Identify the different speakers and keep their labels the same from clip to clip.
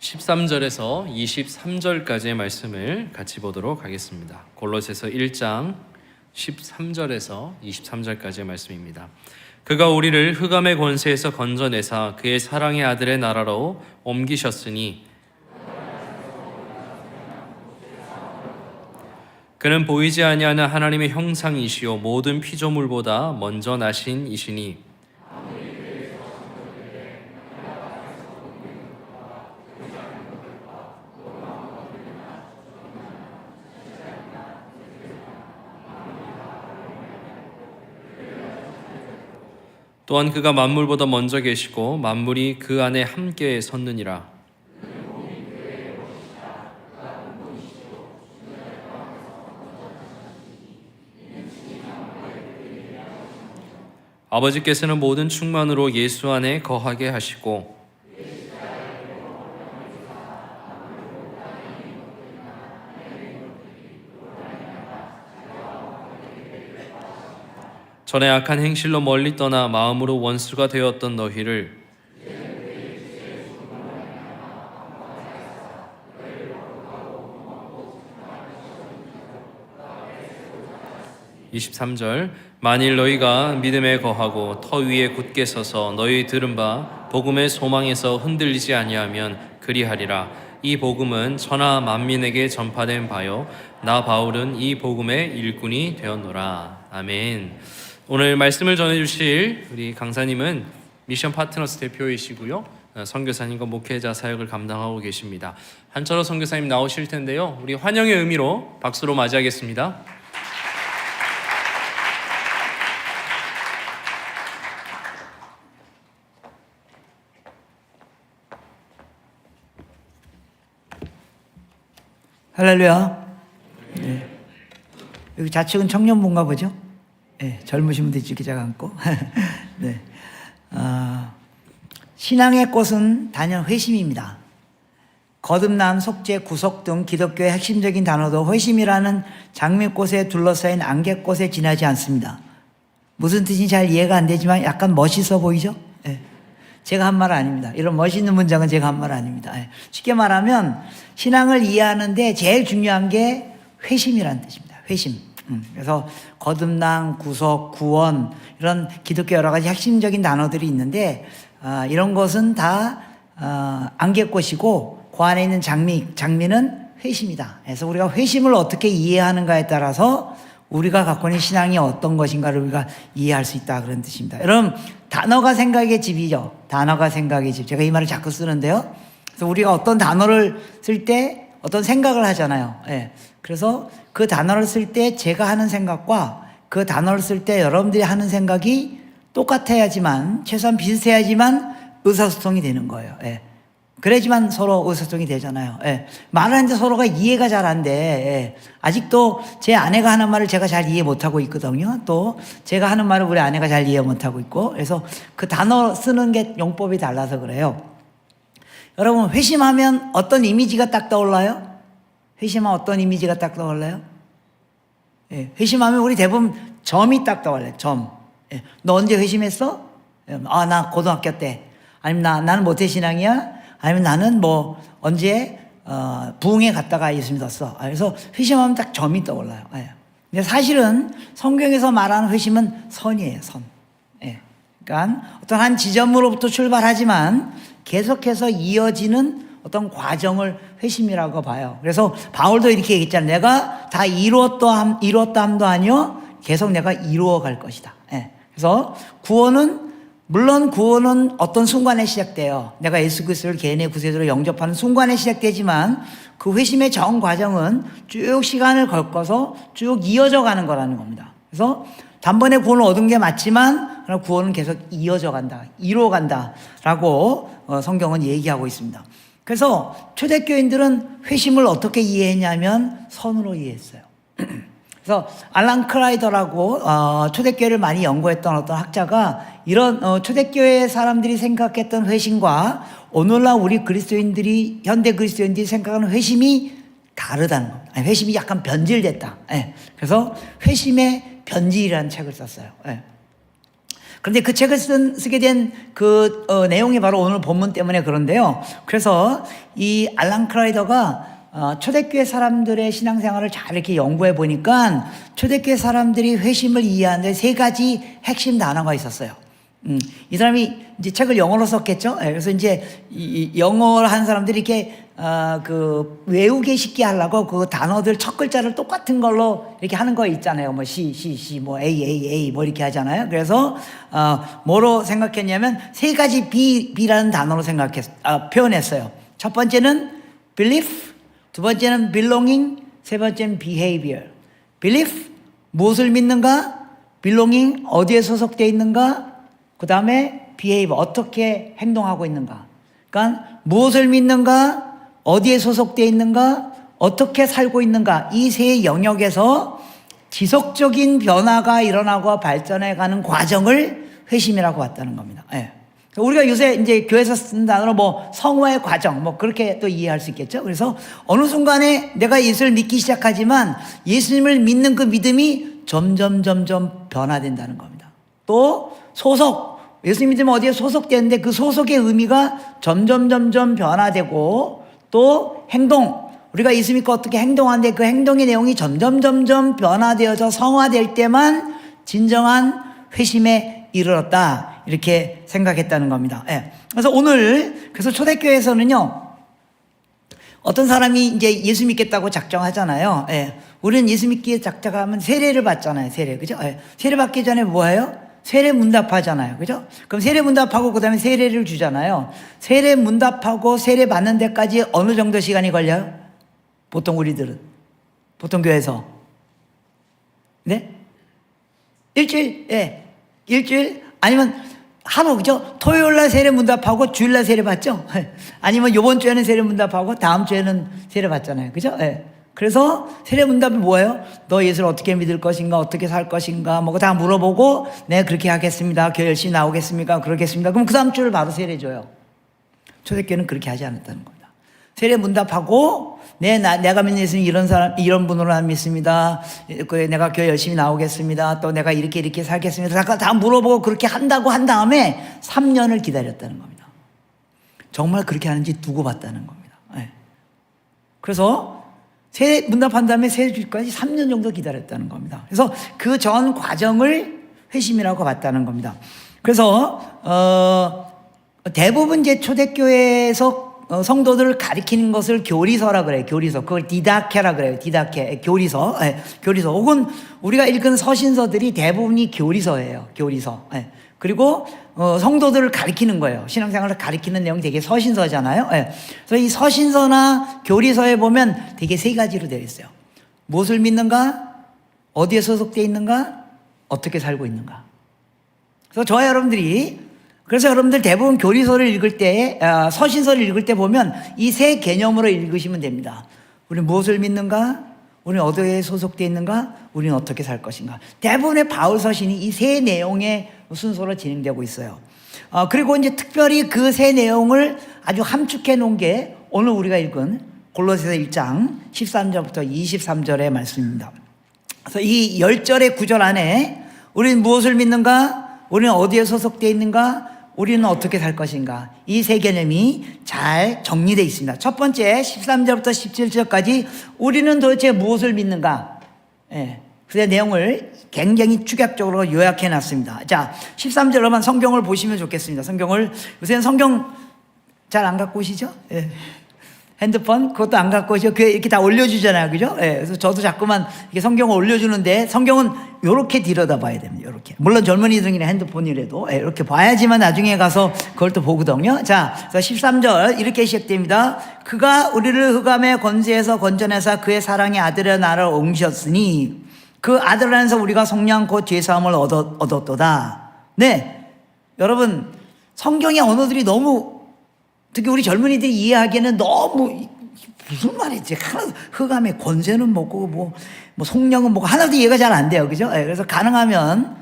Speaker 1: 13절에서 23절까지의 말씀을 같이 보도록 하겠습니다. 골로새서 1장 13절에서 23절까지의 말씀입니다. 그가 우리를 흑암의 권세에서 건져내사 그의 사랑의 아들의 나라로 옮기셨으니 그는 보이지 아니하는 하나님의 형상이시요 모든 피조물보다 먼저 나신 이시니 또한 그가 만물보다 먼저 계시고 만물이 그 안에 함께 섰느니라. 아버지께서는 모든 충만으로 예수 안에 거하게 하시고 전에 악한 행실로 멀리 떠나 마음으로 원수가 되었던 너희를 23절 만일 너희가 믿음에 거하고 터 위에 굳게 서서 너희 들은 바 복음의 소망에서 흔들리지 아니하면 그리하리라. 이 복음은 천하 만민에게 전파된 바요 나 바울은 이 복음의 일꾼이 되었노라. 아멘. 오늘 말씀을 전해주실 우리 강사님은 미션 파트너스 대표이시고요. 선교사님과 목회자 사역을 감당하고 계십니다. 한철호 선교사님 나오실 텐데요. 우리 환영의 의미로 박수로 맞이하겠습니다.
Speaker 2: 할렐루야. 네. 여기 좌측은 청년부인가 보죠? 네, 젊으신 분들이 이렇게 잘 앉고. 네. 신앙의 꽃은 단연 회심입니다. 거듭남, 속죄, 구속 등 기독교의 핵심적인 단어도 회심이라는 장미꽃에 둘러싸인 안개꽃에 지나지 않습니다. 무슨 뜻인지 잘 이해가 안 되지만 약간 멋있어 보이죠? 네. 제가 한 말 아닙니다. 이런 멋있는 문장은 제가 한 말 아닙니다. 네. 쉽게 말하면 신앙을 이해하는데 제일 중요한 게 회심이라는 뜻입니다. 회심. 그래서 거듭남, 구속, 구원 이런 기독교 여러 가지 핵심적인 단어들이 있는데 이런 것은 다 안개꽃이고 그 안에 있는 장미는 회심이다. 그래서 우리가 회심을 어떻게 이해하는가에 따라서 우리가 갖고 있는 신앙이 어떤 것인가를 우리가 이해할 수 있다 그런 뜻입니다. 여러분 단어가 생각의 집이죠. 단어가 생각의 집. 제가 이 말을 자꾸 쓰는데요. 그래서 우리가 어떤 단어를 쓸 때 어떤 생각을 하잖아요. 예. 그래서 그 단어를 쓸 때 제가 하는 생각과 그 단어를 쓸 때 여러분들이 하는 생각이 똑같아야지만 최소한 비슷해야지만 의사소통이 되는 거예요. 예. 그래야지만 서로 의사소통이 되잖아요. 예. 말하는데 서로가 이해가 잘 안 돼. 예. 아직도 제 아내가 하는 말을 제가 잘 이해 못하고 있거든요. 또 제가 하는 말을 우리 아내가 잘 이해 못하고 있고 그래서 그 단어 쓰는 게 용법이 달라서 그래요. 여러분 회심하면 어떤 이미지가 딱 떠올라요? 회심하면 어떤 이미지가 딱 떠올라요? 예, 회심하면 우리 대부분 점이 딱 떠올라요. 점. 예, 너 언제 회심했어? 나 고등학교 때. 아니면 나는 모태신앙이야? 아니면 나는 뭐 언제 부흥회 갔다가 예수 믿었어. 그래서 회심하면 딱 점이 떠올라요. 예. 근데 사실은 성경에서 말하는 회심은 선이에요. 선. 예. 그러니까 어떤 한 지점으로부터 출발하지만 계속해서 이어지는 어떤 과정을 회심이라고 봐요. 그래서 바울도 이렇게 얘기했잖아요. 내가 다 이루었다함도 아니요. 계속 내가 이루어 갈 것이다. 예. 그래서 물론 구원은 어떤 순간에 시작돼요. 내가 예수 그리스도를 개인의 구세주로 영접하는 순간에 시작되지만 그 회심의 전 과정은 쭉 시간을 걸고서 쭉 이어져 가는 거라는 겁니다. 그래서 단번에 구원을 얻은 게 맞지만 구원은 계속 이어져 간다. 이루어 간다라고 성경은 얘기하고 있습니다. 그래서 초대교인들은 회심을 어떻게 이해했냐면 선으로 이해했어요. 그래서 알란 크라이더라고 초대교회를 많이 연구했던 어떤 학자가 이런 초대교회 사람들이 생각했던 회심과 오늘날 우리 그리스도인들이 현대 그리스도인들이 생각하는 회심이 다르다는 겁니다. 아니, 회심이 약간 변질됐다. 예. 그래서 회심의 변질이라는 책을 썼어요. 예. 그런데 그 책을 쓰게 된 그 내용이 바로 오늘 본문 때문에 그런데요. 그래서 이 알란 크라이더가 초대교회 사람들의 신앙생활을 잘 이렇게 연구해 보니까 초대교회 사람들이 회심을 이해하는데 세 가지 핵심 단어가 있었어요. 이 사람이 이제 책을 영어로 썼겠죠. 그래서 이제 이 영어를 한 사람들이 이렇게 그 외우기 쉽게 하려고 그 단어들 첫 글자를 똑같은 걸로 이렇게 하는 거 있잖아요. 뭐 C, 뭐 A 뭐 이렇게 하잖아요. 그래서 뭐로 생각했냐면 세 가지 B라는 단어로 표현했어요. 첫 번째는 belief, 두 번째는 belonging, 세 번째는 behavior. belief, 무엇을 믿는가? belonging, 어디에 소속되어 있는가? 그 다음에 behavior, 어떻게 행동하고 있는가? 그러니까 무엇을 믿는가? 어디에 소속되어 있는가? 어떻게 살고 있는가? 이 세 영역에서 지속적인 변화가 일어나고 발전해가는 과정을 회심이라고 봤다는 겁니다. 예. 우리가 요새 이제 교회에서 쓰는 단어로 뭐 성화의 과정, 뭐 그렇게 또 이해할 수 있겠죠. 그래서 어느 순간에 내가 예수를 믿기 시작하지만 예수님을 믿는 그 믿음이 점점 변화된다는 겁니다. 또 소속, 예수 믿으면 어디에 소속되는데 그 소속의 의미가 점점 변화되고 또 행동, 우리가 예수 믿고 어떻게 행동하는데 그 행동의 내용이 점점 변화되어져 성화될 때만 진정한 회심에 이르렀다, 이렇게 생각했다는 겁니다. 예. 그래서 오늘 그래서 초대교회에서는요, 어떤 사람이 이제 예수 믿겠다고 작정하잖아요. 예. 우리는 예수 믿기에 작정하면 세례를 받잖아요. 세례, 그죠? 예. 세례 받기 전에 뭐예요? 세례 문답하잖아요. 그죠? 그럼 세례 문답하고 그 다음에 세례를 주잖아요. 세례 문답하고 세례 받는 데까지 어느 정도 시간이 걸려요? 보통 우리들은. 보통 교회에서. 네? 일주일? 예. 일주일? 아니면 하루, 그죠? 토요일 날 세례 문답하고 주일 날 세례 받죠? 아니면 요번 주에는 세례 문답하고 다음 주에는 세례 받잖아요. 그죠? 예. 그래서 세례 문답이 뭐예요? 너 예수를 어떻게 믿을 것인가, 어떻게 살 것인가, 뭐 다 물어보고, 네, 그렇게 하겠습니다. 교회 열심히 나오겠습니까? 그러겠습니다. 그럼 그 다음 주를 바로 세례 줘요. 초대교회는 그렇게 하지 않았다는 겁니다. 세례 문답하고, 네, 내가 믿는 예수는 이런 분으로 안 믿습니다. 내가 교회 열심히 나오겠습니다. 또 내가 이렇게 살겠습니다. 다 물어보고 그렇게 한다고 한 다음에 3년을 기다렸다는 겁니다. 정말 그렇게 하는지 두고 봤다는 겁니다. 네. 그래서 세례 문답한 다음에 세례 주기까지 3년 정도 기다렸다는 겁니다. 그래서 그 전 과정을 회심이라고 봤다는 겁니다. 그래서 대부분 이제 초대교회에서 성도들을 가리키는 것을 교리서라 그래요. 교리서. 그걸 디다케라 그래요. 디다케. 교리서. 예, 교리서. 혹은 우리가 읽은 서신서들이 대부분이 교리서예요. 교리서. 예. 그리고 성도들을 가리키는 거예요. 신앙생활을 가리키는 내용이 되게 서신서잖아요. 예. 그래서 이 서신서나 교리서에 보면 되게 세 가지로 되어 있어요. 무엇을 믿는가? 어디에 소속되어 있는가? 어떻게 살고 있는가? 그래서 저와 그래서 여러분들 대부분 교리서를 읽을 때, 서신서를 읽을 때 보면 이 세 개념으로 읽으시면 됩니다. 우리는 무엇을 믿는가? 우리는 어디에 소속되어 있는가? 우리는 어떻게 살 것인가? 대부분의 바울 서신이 이 세 내용의 순서로 진행되고 있어요. 그리고 이제 특별히 그 세 내용을 아주 함축해 놓은 게 오늘 우리가 읽은 골로새서 1장 13절부터 23절의 말씀입니다. 그래서 이 10절의 구절 안에 우리는 무엇을 믿는가? 우리는 어디에 소속되어 있는가? 우리는 어떻게 살 것인가? 이 세 개념이 잘 정리되어 있습니다. 첫 번째 13절부터 17절까지 우리는 도대체 무엇을 믿는가? 예. 그 내용을 굉장히 축약적으로 요약해 놨습니다. 자, 13절로만 성경을 보시면 좋겠습니다. 요새는 성경 잘 안 갖고 오시죠? 예. 핸드폰 그것도 안 갖고 오시죠? 이렇게 다 올려주잖아요. 그죠? 예. 그래서 저도 자꾸만 이렇게 성경을 올려주는데 성경은 이렇게 들여다봐야 됩니다. 이렇게. 물론 젊은이들이나 핸드폰이라도 이렇게 봐야지만 나중에 가서 그걸 또 보거든요. 자, 그래서 13절 이렇게 시작됩니다. 그가 우리를 흑암의 권세에서 건져내사 그의 사랑의 아들의 나를 옮기셨으니 그 아들 안에서 우리가 속량 곧 죄사함을 얻었도다. 네, 여러분 성경의 언어들이 너무 특히 우리 젊은이들이 이해하기에는 너무 무슨 말이지? 흑암의 권세는 뭐고 뭐 속량은 뭐고 하나도 이해가 잘 안 돼요, 그죠? 그래서 가능하면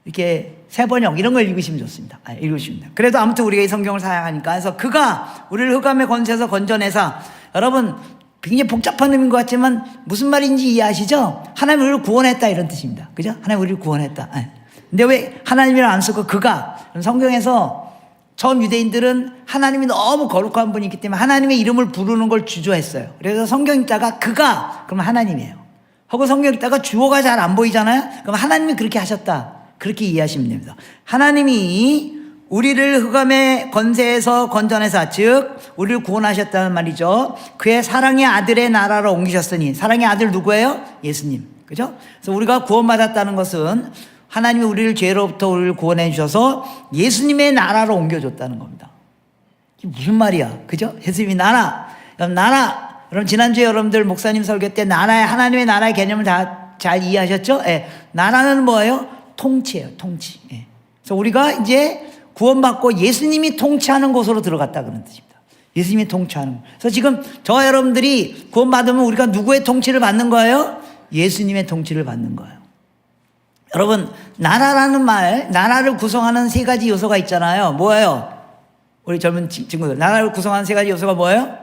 Speaker 2: 이렇게 세번역 이런 걸 읽으시면 좋습니다. 읽으시면 돼요. 그래도 아무튼 우리가 이 성경을 사용하니까 그래서 그가 우리를 흑암의 권세에서 건져내사 여러분. 굉장히 복잡한 의미인 것 같지만 무슨 말인지 이해하시죠? 하나님 우리를 구원했다 이런 뜻입니다. 그죠? 하나님 우리를 구원했다. 근데 왜 하나님이라 안 쓰고 그가? 성경에서 처음 유대인들은 하나님이 너무 거룩한 분이기 때문에 하나님의 이름을 부르는 걸 주저했어요. 그래서 성경 읽다가 그가 그러면 하나님이에요. 하고 성경 읽다가 주어가 잘 안 보이잖아요. 그럼 하나님이 그렇게 하셨다. 그렇게 이해하시면 됩니다. 하나님이 우리를 흑암의 권세에서 건져내사, 즉 우리를 구원하셨다는 말이죠. 그의 사랑의 아들의 나라로 옮기셨으니, 사랑의 아들 누구예요? 예수님. 그죠? 그래서 우리가 구원받았다는 것은 하나님이 우리를 죄로부터 우리를 구원해 주셔서 예수님의 나라로 옮겨줬다는 겁니다. 이게 무슨 말이야? 그죠? 예수님이 나라. 그럼 나라. 그럼 지난주에 여러분들 목사님 설교 때 나라의, 하나님의 나라의 개념을 다 잘 이해하셨죠? 예. 나라는 뭐예요? 통치예요. 통치. 예. 그래서 우리가 이제 구원받고 예수님이 통치하는 곳으로 들어갔다 그런 뜻입니다. 예수님이 통치하는 곳. 그래서 지금 저와 여러분들이 구원받으면 우리가 누구의 통치를 받는 거예요? 예수님의 통치를 받는 거예요. 여러분, 나라라는 말, 나라를 구성하는 세 가지 요소가 있잖아요. 뭐예요? 우리 젊은 친구들. 나라를 구성하는 세 가지 요소가 뭐예요?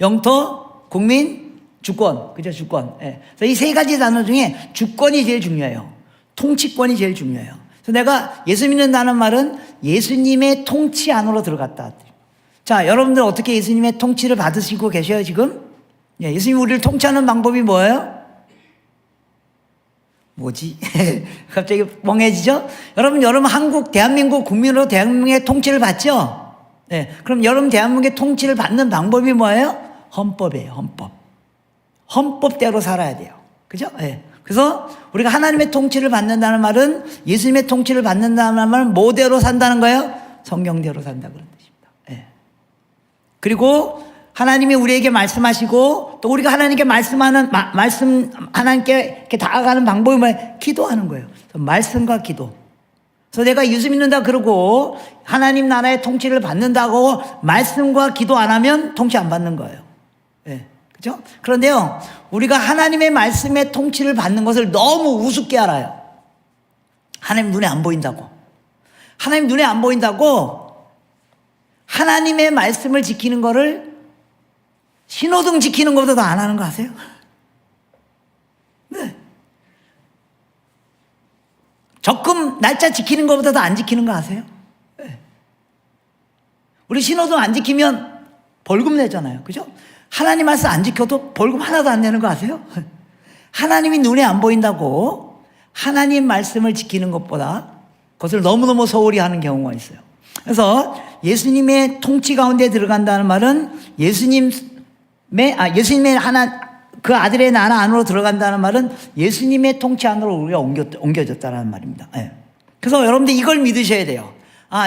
Speaker 2: 영토, 국민, 주권. 그죠? 주권. 예. 그래서 이 세 가지 단어 중에 주권이 제일 중요해요. 통치권이 제일 중요해요. 그래서 내가 예수 믿는다는 말은 예수님의 통치 안으로 들어갔다. 자, 여러분들 어떻게 예수님의 통치를 받으시고 계셔요, 지금? 예, 예수님이 우리를 통치하는 방법이 뭐예요? 뭐지? 갑자기 멍해지죠? 여러분 한국, 대한민국 국민으로 대한민국의 통치를 받죠? 네. 그럼 여러분 대한민국의 통치를 받는 방법이 뭐예요? 헌법이에요, 헌법. 헌법대로 살아야 돼요. 그죠? 네. 그래서 우리가 하나님의 통치를 받는다는 말은 예수님의 통치를 받는다는 말은 뭐대로 산다는 거예요? 성경대로 산다 그런 뜻입니다. 네. 그리고 하나님이 우리에게 말씀하시고 또 우리가 하나님께 말씀 하나님께 이렇게 다가가는 방법이 뭐예요? 기도하는 거예요. 말씀과 기도. 그래서 내가 예수 믿는다 그러고 하나님 나라의 통치를 받는다고 말씀과 기도 안 하면 통치 안 받는 거예요. 네. 그죠? 그런데요, 우리가 하나님의 말씀의 통치를 받는 것을 너무 우습게 알아요. 하나님 눈에 안 보인다고. 하나님 눈에 안 보인다고 하나님의 말씀을 지키는 거를 신호등 지키는 것보다 더 안 하는 거 아세요? 네. 적금 날짜 지키는 것보다 더 안 지키는 거 아세요? 네. 우리 신호등 안 지키면 벌금 내잖아요. 그죠? 하나님 말씀 안 지켜도 벌금 하나도 안 내는 거 아세요? 하나님이 눈에 안 보인다고 하나님 말씀을 지키는 것보다 그것을 너무너무 소홀히 하는 경우가 있어요. 그래서 예수님의 통치 가운데 들어간다는 말은 예수님의 그 아들의 나라 안으로 들어간다는 말은 예수님의 통치 안으로 우리가 옮겨졌다는 말입니다. 네. 그래서 여러분들 이걸 믿으셔야 돼요.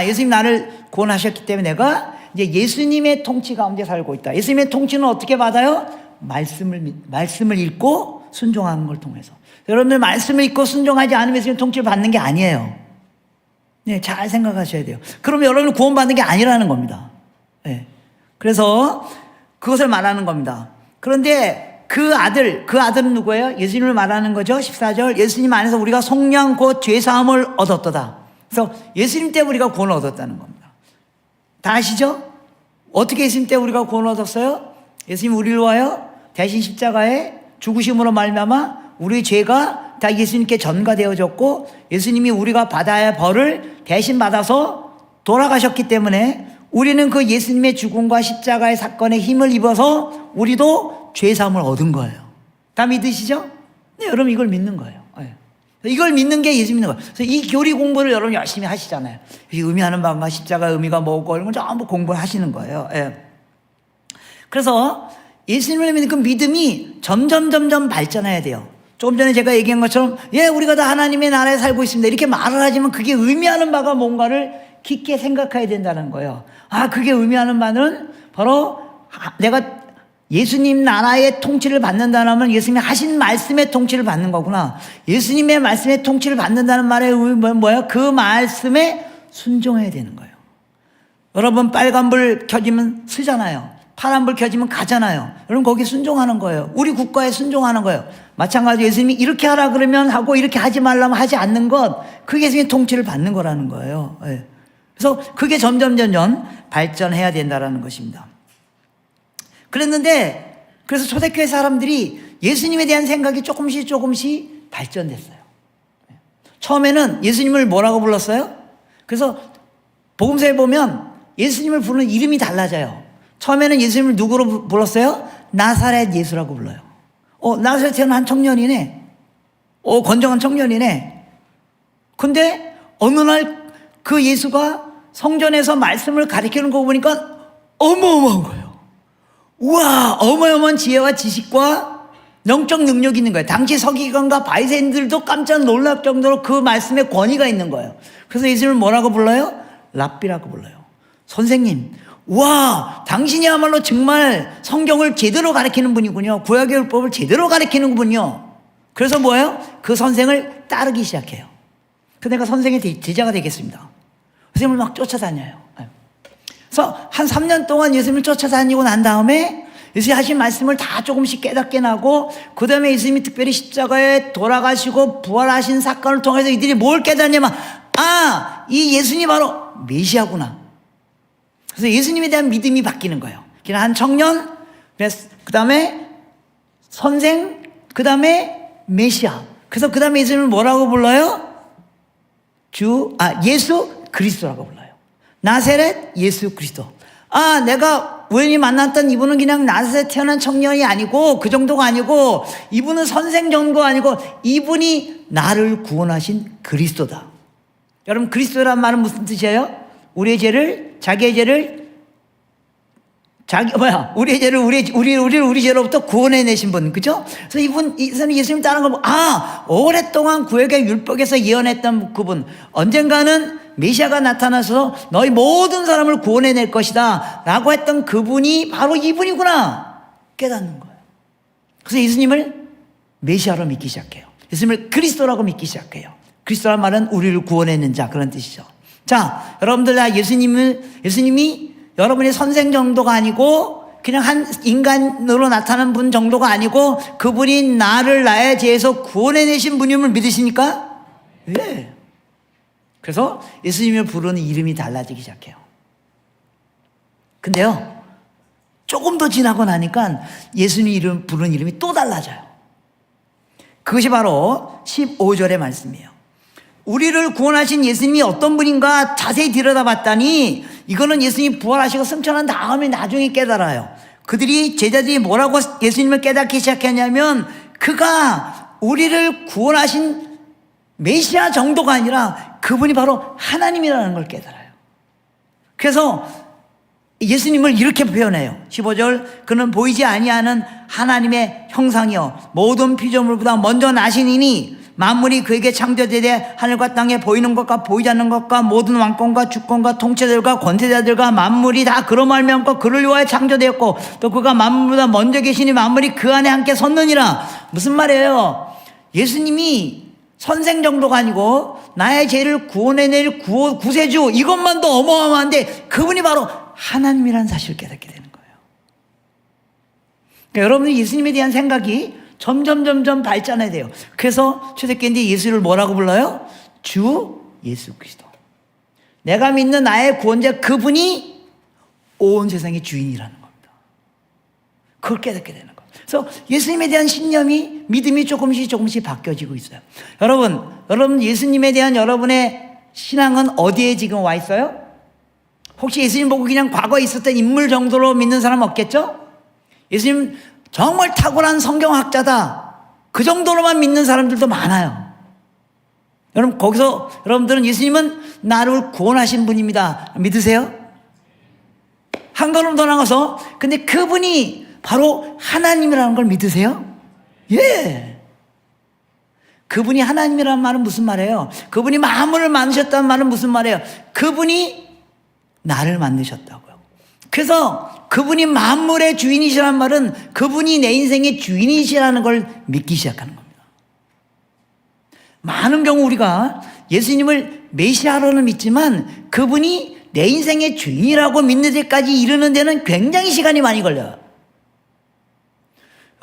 Speaker 2: 예수님 나를 구원하셨기 때문에 내가 이제 예수님의 통치 가운데 살고 있다. 예수님의 통치는 어떻게 받아요? 말씀을 읽고 순종하는 걸 통해서. 여러분들 말씀을 읽고 순종하지 않으면 예수님의 통치를 받는 게 아니에요. 네, 잘 생각하셔야 돼요. 그러면 여러분을 구원받는 게 아니라는 겁니다. 네. 그래서 그것을 말하는 겁니다. 그런데 그 아들은 누구예요? 예수님을 말하는 거죠. 14절. 예수님 안에서 우리가 속량 곧 죄사함을 얻었도다. 그래서 예수님 때문에 우리가 구원을 얻었다는 겁니다. 다 아시죠? 어떻게 예수님 때문에 우리가 구원을 얻었어요? 예수님 우리를 위하여 대신 십자가에 죽으심으로 말미암아 우리 죄가 다 예수님께 전가되어졌고 예수님이 우리가 받아야 할 벌을 대신 받아서 돌아가셨기 때문에 우리는 그 예수님의 죽음과 십자가의 사건에 힘을 입어서 우리도 죄사함을 얻은 거예요. 다 믿으시죠? 네, 여러분 이걸 믿는 거예요. 네. 이걸 믿는 게 예수 믿는 거예요. 그래서 이 교리 공부를 여러분 열심히 하시잖아요. 의미하는 바가 십자가 의미가 뭐고 이런 걸 전부 공부를 하시는 거예요. 네. 그래서 예수님을 믿는 그 믿음이 점점 발전해야 돼요. 조금 전에 제가 얘기한 것처럼 우리가 다 하나님의 나라에 살고 있습니다. 이렇게 말을 하지만 그게 의미하는 바가 뭔가를 깊게 생각해야 된다는 거예요. 그게 의미하는 바는 바로 내가 예수님 나라의 통치를 받는다는 말은 예수님이 하신 말씀의 통치를 받는 거구나. 예수님의 말씀의 통치를 받는다는 말의 의미는 뭐예요? 그 말씀에 순종해야 되는 거예요. 여러분 빨간불 켜지면 쓰잖아요. 파란불 켜지면 가잖아요. 여러분 거기 순종하는 거예요. 우리 국가에 순종하는 거예요. 마찬가지로 예수님이 이렇게 하라 그러면 하고 이렇게 하지 말라면 하지 않는 것, 그게 예수님의 통치를 받는 거라는 거예요. 그래서 그게 점점 발전해야 된다는 것입니다. 그래서 초대교회 사람들이 예수님에 대한 생각이 조금씩 발전됐어요. 처음에는 예수님을 뭐라고 불렀어요? 그래서 복음서에 보면 예수님을 부르는 이름이 달라져요. 처음에는 예수님을 누구로 불렀어요? 나사렛 예수라고 불러요. 나사렛에 태어난 한 청년이네. 건정한 청년이네. 근데 어느 날 그 예수가 성전에서 말씀을 가르치는 거 보니까 어마어마한 거예요. 우와, 어마어마한 지혜와 지식과 영적 능력이 있는 거예요. 당시 서기관과 바리새인들도 깜짝 놀랄 정도로 그 말씀에 권위가 있는 거예요. 그래서 예수님을 뭐라고 불러요? 랍비라고 불러요. 선생님. 와, 당신이야말로 정말 성경을 제대로 가르치는 분이군요. 구약의 율법을 제대로 가르치는 분이요. 그래서 뭐예요? 그 선생을 따르기 시작해요. 그 내가 선생의 제자가 되겠습니다. 예수님을 막 쫓아다녀요. 그래서 한 3년 동안 예수님을 쫓아다니고 난 다음에 예수님이 하신 말씀을 다 조금씩 깨닫게 나고, 그 다음에 예수님이 특별히 십자가에 돌아가시고 부활하신 사건을 통해서 이들이 뭘 깨닫냐면, 이 예수님이 바로 메시아구나. 그래서 예수님에 대한 믿음이 바뀌는 거예요. 그냥 한 청년, 그 다음에 선생, 그 다음에 메시아. 그래서 그 다음에 예수님을 뭐라고 불러요? 예수 그리스도라고 불러요. 나사렛 예수 그리스도. 내가 우연히 만났던 이분은 그냥 나사렛에 태어난 청년이 아니고 그 정도가 아니고, 이분은 선생 정도 아니고 이분이 나를 구원하신 그리스도다. 여러분, 그리스도란 말은 무슨 뜻이에요? 우리의 죄를, 자기의 죄를, 우리의 죄를 우리 죄로부터 구원해내신 분, 그죠? 그래서 이 사람이 예수님 따르는 거, 오랫동안 구약의 율법에서 예언했던 그분, 언젠가는 메시아가 나타나서 너희 모든 사람을 구원해낼 것이다 라고 했던 그분이 바로 이분이구나 깨닫는 거예요. 그래서 예수님을 메시아로 믿기 시작해요. 예수님을 그리스도라고 믿기 시작해요. 그리스도란 말은 우리를 구원해낸 자, 그런 뜻이죠. 자, 여러분들 다 예수님이 여러분의 선생 정도가 아니고 그냥 한 인간으로 나타난 분 정도가 아니고 그분이 나를 나의 죄에서 구원해내신 분임을 믿으십니까? 네. 그래서 예수님을 부르는 이름이 달라지기 시작해요. 근데요, 조금 더 지나고 나니까 예수님 부르는 이름이 또 달라져요. 그것이 바로 15절의 말씀이에요. 우리를 구원하신 예수님이 어떤 분인가 자세히 들여다봤더니 이거는 예수님이 부활하시고 승천한 다음에 나중에 깨달아요. 제자들이 뭐라고 예수님을 깨닫기 시작했냐면, 그가 우리를 구원하신 메시아 정도가 아니라 그분이 바로 하나님이라는 걸 깨달아요. 그래서 예수님을 이렇게 표현해요. 15절, 그는 보이지 아니하는 하나님의 형상이요 모든 피조물보다 먼저 나시니니 만물이 그에게 창조되되 하늘과 땅에 보이는 것과 보이지 않는 것과 모든 왕권과 주권과 통치자들과 권세자들과 만물이 다 그로 말미암고 그를 위하여 창조되었고 또 그가 만물보다 먼저 계시니 만물이 그 안에 함께 섰느니라. 무슨 말이에요? 예수님이 선생 정도가 아니고 나의 죄를 구원해낼 구세주, 이것만도 어마어마한데 그분이 바로 하나님이라는 사실을 깨닫게 되는 거예요. 그러니까 여러분이 예수님에 대한 생각이 점점 발전해야 돼요. 그래서 초대교회인데 예수를 뭐라고 불러요? 주 예수 그리스도. 내가 믿는 나의 구원자, 그분이 온 세상의 주인이라는 겁니다. 그걸 깨닫게 되는 거예요. 그래서 예수님에 대한 신념이, 믿음이 조금씩 바뀌어지고 있어요. 여러분 예수님에 대한 여러분의 신앙은 어디에 지금 와 있어요? 혹시 예수님 보고 그냥 과거에 있었던 인물 정도로 믿는 사람 없겠죠? 예수님 정말 탁월한 성경학자다, 그 정도로만 믿는 사람들도 많아요. 여러분, 거기서 여러분들은 예수님은 나를 구원하신 분입니다 믿으세요? 한 걸음 더 나가서, 근데 그분이 바로 하나님이라는 걸 믿으세요? 예. 그분이 하나님이라는 말은 무슨 말이에요? 그분이 만물을 만드셨다는 말은 무슨 말이에요? 그분이 나를 만드셨다고요. 그래서 그분이 만물의 주인이시라는 말은 그분이 내 인생의 주인이시라는 걸 믿기 시작하는 겁니다. 많은 경우 우리가 예수님을 메시아로는 믿지만 그분이 내 인생의 주인이라고 믿는 데까지 이르는 데는 굉장히 시간이 많이 걸려요.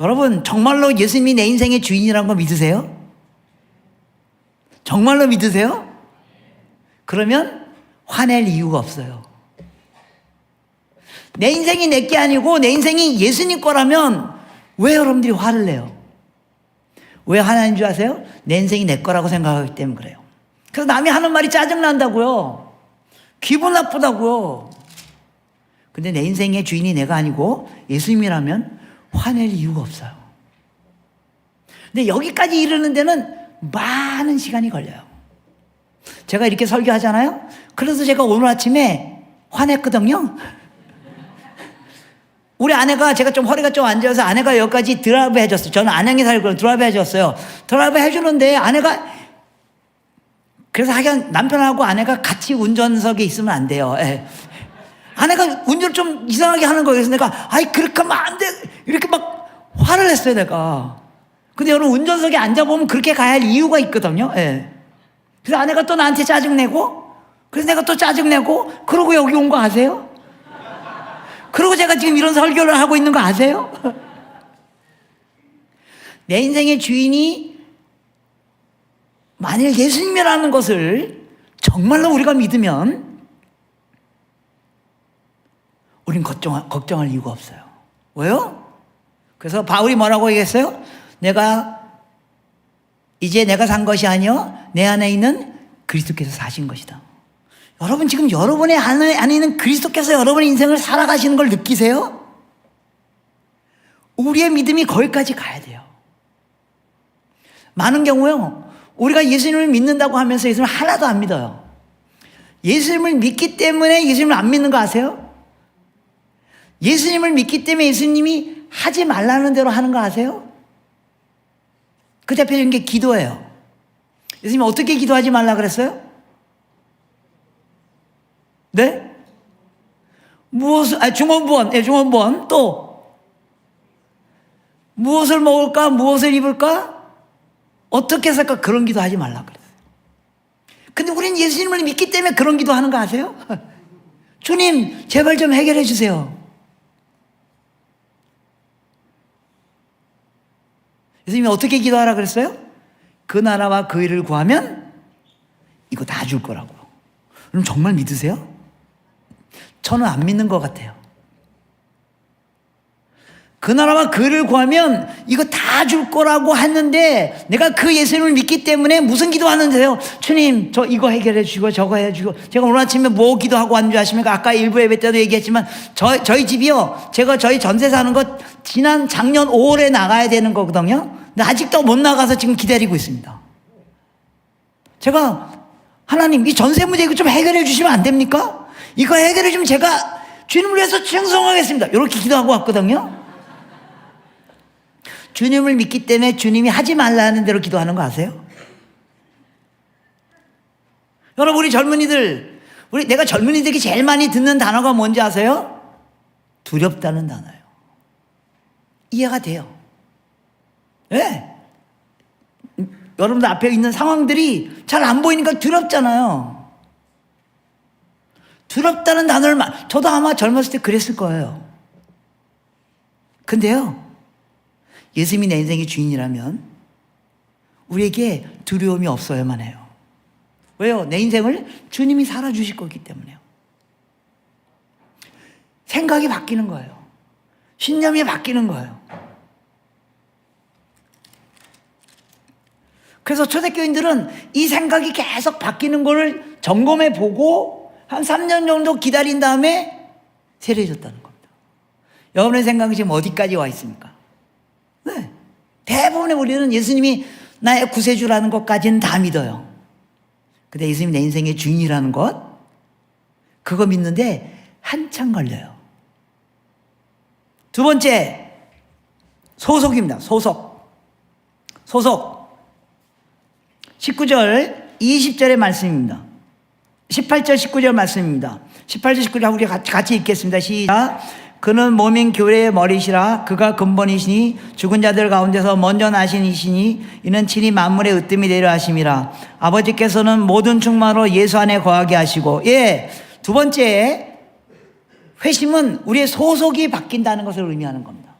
Speaker 2: 여러분, 정말로 예수님이 내 인생의 주인이라는 거 믿으세요? 정말로 믿으세요? 그러면 화낼 이유가 없어요. 내 인생이 내 게 아니고 내 인생이 예수님 거라면 왜 여러분들이 화를 내요? 왜 화나는 줄 아세요? 내 인생이 내 거라고 생각하기 때문에 그래요. 그래서 남이 하는 말이 짜증난다고요. 기분 나쁘다고요. 근데 내 인생의 주인이 내가 아니고 예수님이라면 화낼 이유가 없어요. 근데 여기까지 이르는 데는 많은 시간이 걸려요. 제가 이렇게 설교하잖아요. 그래서 제가 오늘 아침에 화냈거든요. 우리 아내가, 제가 좀 허리가 좀 안 좋아서 아내가 여기까지 드라이브 해줬어요. 저는 안양에 살고 드라이브 해줬어요. 드라이브 해주는데 아내가, 그래서 하여간 남편하고 아내가 같이 운전석에 있으면 안 돼요. 예. 아내가 운전을 좀 이상하게 하는 거예요. 그래서 내가, 아이, 그렇게 하면 안 돼. 이렇게 막 화를 냈어요, 내가. 근데 여러분, 운전석에 앉아보면 그렇게 가야 할 이유가 있거든요. 예. 그래서 아내가 또 나한테 짜증내고, 그래서 내가 또 짜증내고, 그러고 여기 온 거 아세요? 그러고 제가 지금 이런 설교를 하고 있는 거 아세요? 내 인생의 주인이 만일 예수님이라는 것을 정말로 우리가 믿으면 우린 걱정할 이유가 없어요. 왜요? 그래서 바울이 뭐라고 얘기했어요? 이제 내가 산 것이 아니요 내 안에 있는 그리스도께서 사신 것이다. 여러분, 지금 여러분의 안에 있는 그리스도께서 여러분의 인생을 살아가시는 걸 느끼세요? 우리의 믿음이 거기까지 가야 돼요. 많은 경우요, 우리가 예수님을 믿는다고 하면서 예수님을 하나도 안 믿어요. 예수님을 믿기 때문에 예수님을 안 믿는 거 아세요? 예수님을 믿기 때문에 예수님이 하지 말라는 대로 하는 거 아세요? 그 대표적인 게 기도예요. 예수님이 어떻게 기도하지 말라 그랬어요? 네? 중원부원. 또 무엇을 먹을까? 무엇을 입을까? 어떻게 살까? 그런 기도 하지 말라 그랬어요. 근데 우리는 예수님을 믿기 때문에 그런 기도 하는 거 아세요? 주님, 제발 좀 해결해 주세요. 예수님이 어떻게 기도하라 그랬어요? 그 나라와 그 일을 구하면 이거 다 줄 거라고. 그럼 정말 믿으세요? 저는 안 믿는 것 같아요. 그 나라와 그 일을 구하면 이거 다 줄 거라고 했는데 내가 그 예수님을 믿기 때문에 무슨 기도하는데요? 주님, 저 이거 해결해 주시고 저거 해주고. 제가 오늘 아침에 뭐 기도하고 왔는 줄 아십니까? 아까 일부 예배 때도 얘기했지만 저희 집이요, 제가 저희 전세 사는 거 작년 5월에 나가야 되는 거거든요. 근데 아직도 못 나가서 지금 기다리고 있습니다. 제가, 하나님, 이 전세 문제 이거 좀 해결해 주시면 안 됩니까? 이거 해결해 주면 제가 주님을 위해서 충성하겠습니다. 이렇게 기도하고 왔거든요. 주님을 믿기 때문에 주님이 하지 말라는 대로 기도하는 거 아세요? 여러분, 우리 젊은이들, 내가 젊은이들이 제일 많이 듣는 단어가 뭔지 아세요? 두렵다는 단어예요. 이해가 돼요. 네. 여러분들 앞에 있는 상황들이 잘 안 보이니까 두렵잖아요. 두렵다는 단어를 저도 아마 젊었을 때 그랬을 거예요. 근데요, 예수님이 내 인생의 주인이라면 우리에게 두려움이 없어야만 해요. 왜요? 내 인생을 주님이 살아주실 거기 때문에요. 생각이 바뀌는 거예요. 신념이 바뀌는 거예요. 그래서 초대교인들은 이 생각이 계속 바뀌는 거를 점검해 보고 한 3년 정도 기다린 다음에 세례해줬다는 겁니다. 여러분의 생각이 지금 어디까지 와 있습니까? 네. 대부분의 우리는 예수님이 나의 구세주라는 것까지는 다 믿어요. 근데 예수님이 내 인생의 주인이라는 것, 그거 믿는데 한참 걸려요. 두 번째, 소속입니다. 소속. 19절, 20절의 말씀입니다. 18절, 19절 말씀입니다. 18절, 19절 우리 같이 읽겠습니다. 시작. 그는 몸인 교회의 머리시라. 그가 근본이시니 죽은 자들 가운데서 먼저 나신 이시니 이는 친히 만물의 으뜸이 되려 하심이라. 아버지께서는 모든 충만으로 예수 안에 거하게 하시고. 두 번째, 회심은 우리의 소속이 바뀐다는 것을 의미하는 겁니다.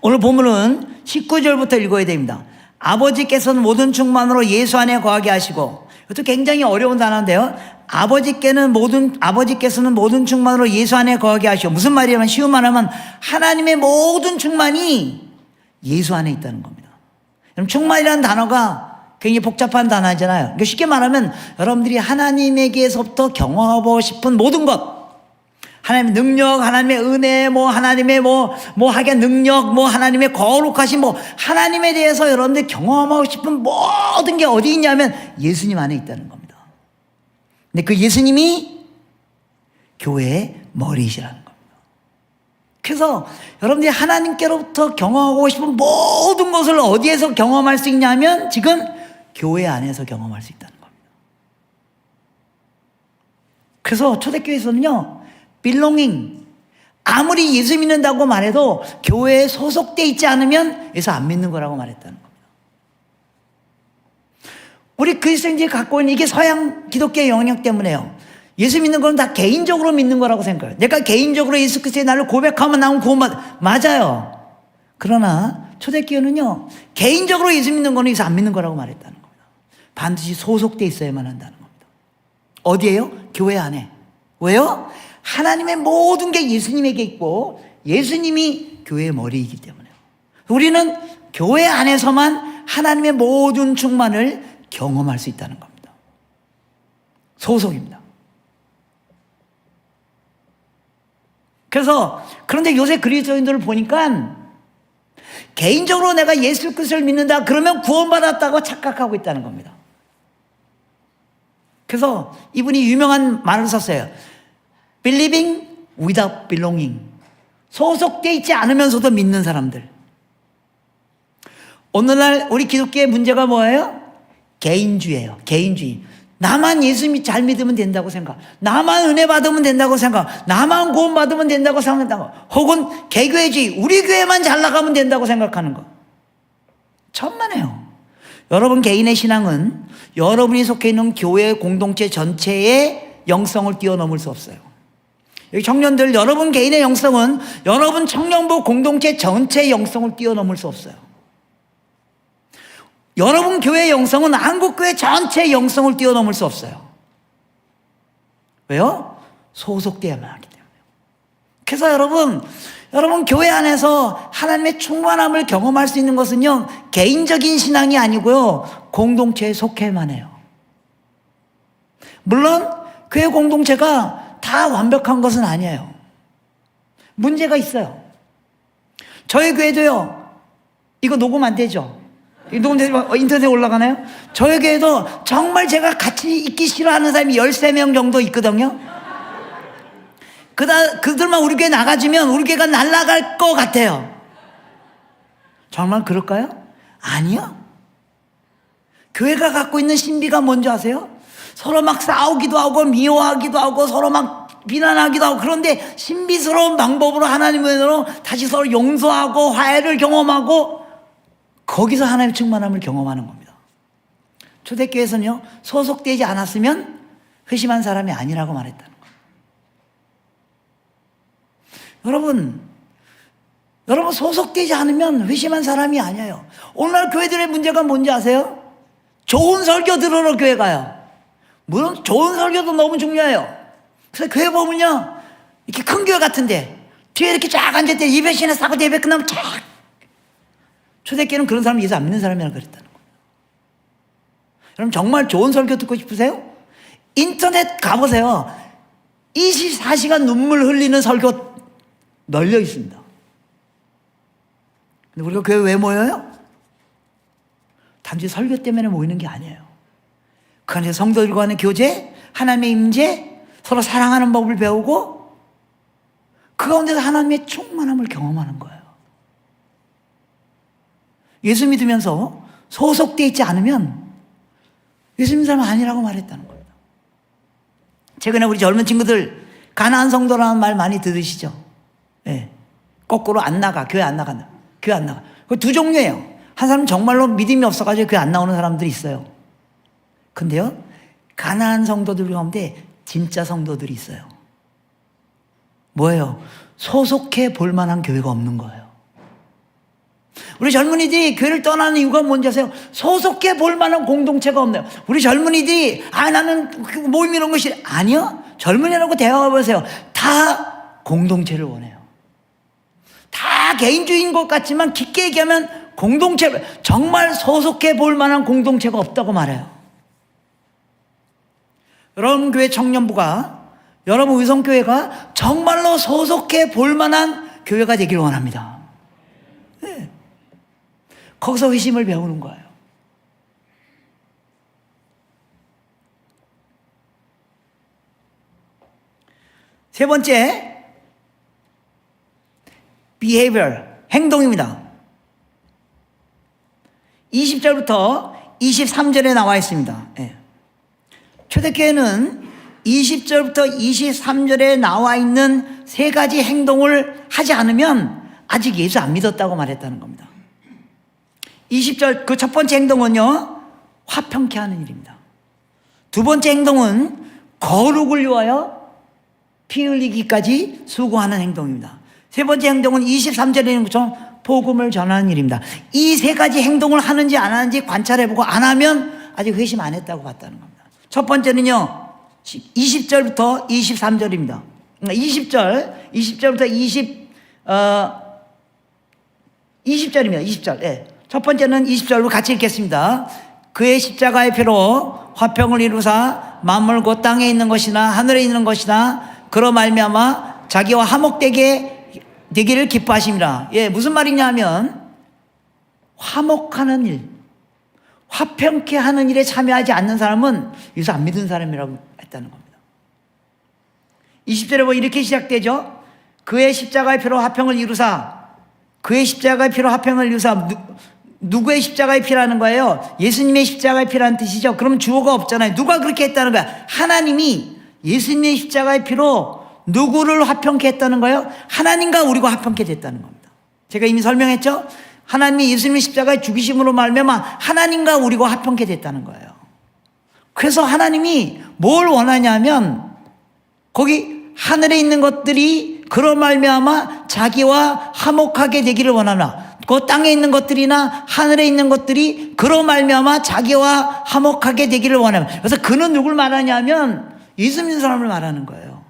Speaker 2: 오늘 본문은 19절부터 읽어야 됩니다. 아버지께서는 모든 충만으로 예수 안에 거하게 하시고. 이것도 굉장히 어려운 단어인데요. 아버지께서는 모든 충만으로 예수 안에 거하게 하시고. 무슨 말이냐면, 쉬운 말하면 하나님의 모든 충만이 예수 안에 있다는 겁니다. 그럼 충만이라는 단어가 굉장히 복잡한 단어잖아요. 그러니까 쉽게 말하면 여러분들이 하나님에게서부터 경험하고 싶은 모든 것, 하나님의 능력, 하나님의 은혜, 하나님의 하게 능력, 하나님의 거룩하신 하나님에 대해서 여러분들이 경험하고 싶은 모든 게 어디 있냐면 예수님 안에 있다는 겁니다. 근데 그 예수님이 교회의 머리이시라는 겁니다. 그래서 여러분들이 하나님께로부터 경험하고 싶은 모든 것을 어디에서 경험할 수 있냐면 지금 교회 안에서 경험할 수 있다는 겁니다. 그래서 초대교회에서는요, belonging, 아무리 예수 믿는다고 말해도 교회에 소속돼 있지 않으면 예수 안 믿는 거라고 말했다는 겁니다. 우리 그리스도인들이 갖고 있는 이게 서양 기독교의 영역 때문에요. 예수 믿는 건 다 개인적으로 믿는 거라고 생각해요. 내가 개인적으로 예수 그리스도의 나를 고백하면 나는 구원받아. 맞아요. 그러나 초대교회는요, 개인적으로 예수 믿는 거는 예수 안 믿는 거라고 말했다는 겁니다. 반드시 소속돼 있어야만 한다는 겁니다. 어디에요? 교회 안에. 왜요? 하나님의 모든 게 예수님에게 있고 예수님이 교회의 머리이기 때문에요. 우리는 교회 안에서만 하나님의 모든 충만을 경험할 수 있다는 겁니다. 소속입니다. 그런데 요새 그리스도인들을 보니까 개인적으로 내가 예수 그리스도를 믿는다 그러면 구원받았다고 착각하고 있다는 겁니다. 그래서 이분이 유명한 말을 썼어요. Believing without belonging. 소속되어 있지 않으면서도 믿는 사람들. 오늘날 우리 기독교의 문제가 뭐예요? 개인주의예요. 개인주의. 나만 예수 잘 믿으면 된다고 생각. 나만 은혜 받으면 된다고 생각. 나만 구원 받으면 된다고 생각한다고. 혹은 개교회주의. 우리 교회만 잘 나가면 된다고 생각하는 거. 천만에요. 여러분 개인의 신앙은 여러분이 속해 있는 교회 공동체 전체의 영성을 뛰어넘을 수 없어요. 여기 청년들, 여러분 개인의 영성은 여러분 청년부 공동체 전체의 영성을 뛰어넘을 수 없어요. 여러분 교회의 영성은 한국교회 전체의 영성을 뛰어넘을 수 없어요. 왜요? 소속되어야만 하기 때문에. 그래서 여러분 교회 안에서 하나님의 충만함을 경험할 수 있는 것은요, 개인적인 신앙이 아니고요, 공동체에 속해야만 해요. 물론 교회 공동체가 다 완벽한 것은 아니에요. 문제가 있어요. 저희 교회도요, 이거 녹음 안 되죠? 인터넷에 올라가나요? 저희 교회도 정말 제가 같이 있기 싫어하는 사람이 13명 정도 있거든요. 그들만 우리 교회 나가주면 우리 교회가 날아갈 것 같아요. 정말 그럴까요? 아니요. 교회가 갖고 있는 신비가 뭔지 아세요? 서로 막 싸우기도 하고 미워하기도 하고 서로 막 비난하기도 하고, 그런데 신비스러운 방법으로 하나님으로 다시 서로 용서하고 화해를 경험하고 거기서 하나님의 충만함을 경험하는 겁니다. 초대교회에서는요, 소속되지 않았으면 회심한 사람이 아니라고 말했다는 거예요. 여러분 소속되지 않으면 회심한 사람이 아니에요. 오늘날 교회들의 문제가 뭔지 아세요? 좋은 설교 들으러 교회 가요. 물론 좋은 설교도 너무 중요해요. 그래서 교회 보면요, 이렇게 큰 교회 같은데 뒤에 이렇게 쫙 앉았대. 예배신에 사고 예배 끝나면 쫙. 초대교회는 그런 사람이 예수 안 믿는 사람이라고 그랬다는 거예요. 여러분 정말 좋은 설교 듣고 싶으세요? 인터넷 가보세요. 24시간 눈물 흘리는 설교 널려 있습니다. 근데 우리가 교회 왜 모여요? 단지 설교 때문에 모이는 게 아니에요. 그 안에 성도들과 하는 교제, 하나님의 임재, 서로 사랑하는 법을 배우고 그 가운데서 하나님의 충만함을 경험하는 거예요. 예수 믿으면서 소속되어 있지 않으면 예수 믿는 사람은 아니라고 말했다는 겁니다. 최근에 우리 젊은 친구들 가나안 성도라는 말 많이 들으시죠? 네. 거꾸로 안 나가, 교회 안 나간다. 교회 안 나가. 그 두 종류예요. 한 사람은 정말로 믿음이 없어가지고 교회 안 나오는 사람들이 있어요. 근데요, 가나안 성도들 가운데 진짜 성도들이 있어요. 뭐예요? 소속해 볼 만한 교회가 없는 거예요. 우리 젊은이들이 교회를 떠나는 이유가 뭔지 아세요? 소속해 볼 만한 공동체가 없네요. 우리 젊은이들이 나는 모임 이런 거 싫어. 아니요. 젊은이라고 대화해보세요. 다 공동체를 원해요. 다 개인주의인 것 같지만 깊게 얘기하면 공동체, 정말 소속해 볼 만한 공동체가 없다고 말해요. 여러분 교회 청년부가, 여러분 의성교회가 정말로 소속해 볼 만한 교회가 되길 원합니다. 네. 거기서 회심을 배우는 거예요. 세 번째, behavior, 행동입니다. 20절부터 23절에 나와 있습니다. 예. 초대교회는 20절부터 23절에 나와 있는 세 가지 행동을 하지 않으면 아직 예수 안 믿었다고 말했다는 겁니다. 20절 그 첫 번째 행동은요, 화평케 하는 일입니다. 두 번째 행동은 거룩을 위하여 피 흘리기까지 수고하는 행동입니다. 세 번째 행동은 23절에 있는 것처럼 복음을 전하는 일입니다. 이 세 가지 행동을 하는지 안 하는지 관찰해보고 안 하면 아직 회심 안 했다고 봤다는 겁니다. 첫 번째는요, 20절부터 23절입니다. 20절부터 20절입니다. 20절. 예. 첫 번째는 20절로 같이 읽겠습니다. 그의 십자가의 피로 화평을 이루사 만물 곧 땅에 있는 것이나 하늘에 있는 것이나 그로 말미암아 자기와 화목되기를 기뻐하심이라. 예, 무슨 말이냐 하면 화목하는 일, 화평케 하는 일에 참여하지 않는 사람은 예수 안 믿은 사람이라고 했다는 겁니다. 20절에 보면 이렇게 시작되죠. 그의 십자가의 피로 화평을 이루사. 그의 십자가의 피로 화평을 이루사. 누구의 십자가의 피라는 거예요? 예수님의 십자가의 피라는 뜻이죠. 그러면 주어가 없잖아요. 누가 그렇게 했다는 거야? 하나님이 예수님의 십자가의 피로 누구를 화평케 했다는 거예요? 하나님과 우리가 화평케 됐다는 겁니다. 제가 이미 설명했죠? 하나님이 예수님의 십자가의 죽이심으로 말미암아 하나님과 우리가 화평케 됐다는 거예요. 그래서 하나님이 뭘 원하냐면 거기 하늘에 있는 것들이 그로 말미암아 자기와 화목하게 되기를 원하나, 그 땅에 있는 것들이나 하늘에 있는 것들이 그로 말미암아 자기와 화목하게 되기를 원하나. 그래서 그는 누굴 말하냐면 예수 믿는 사람을 말하는 거예요.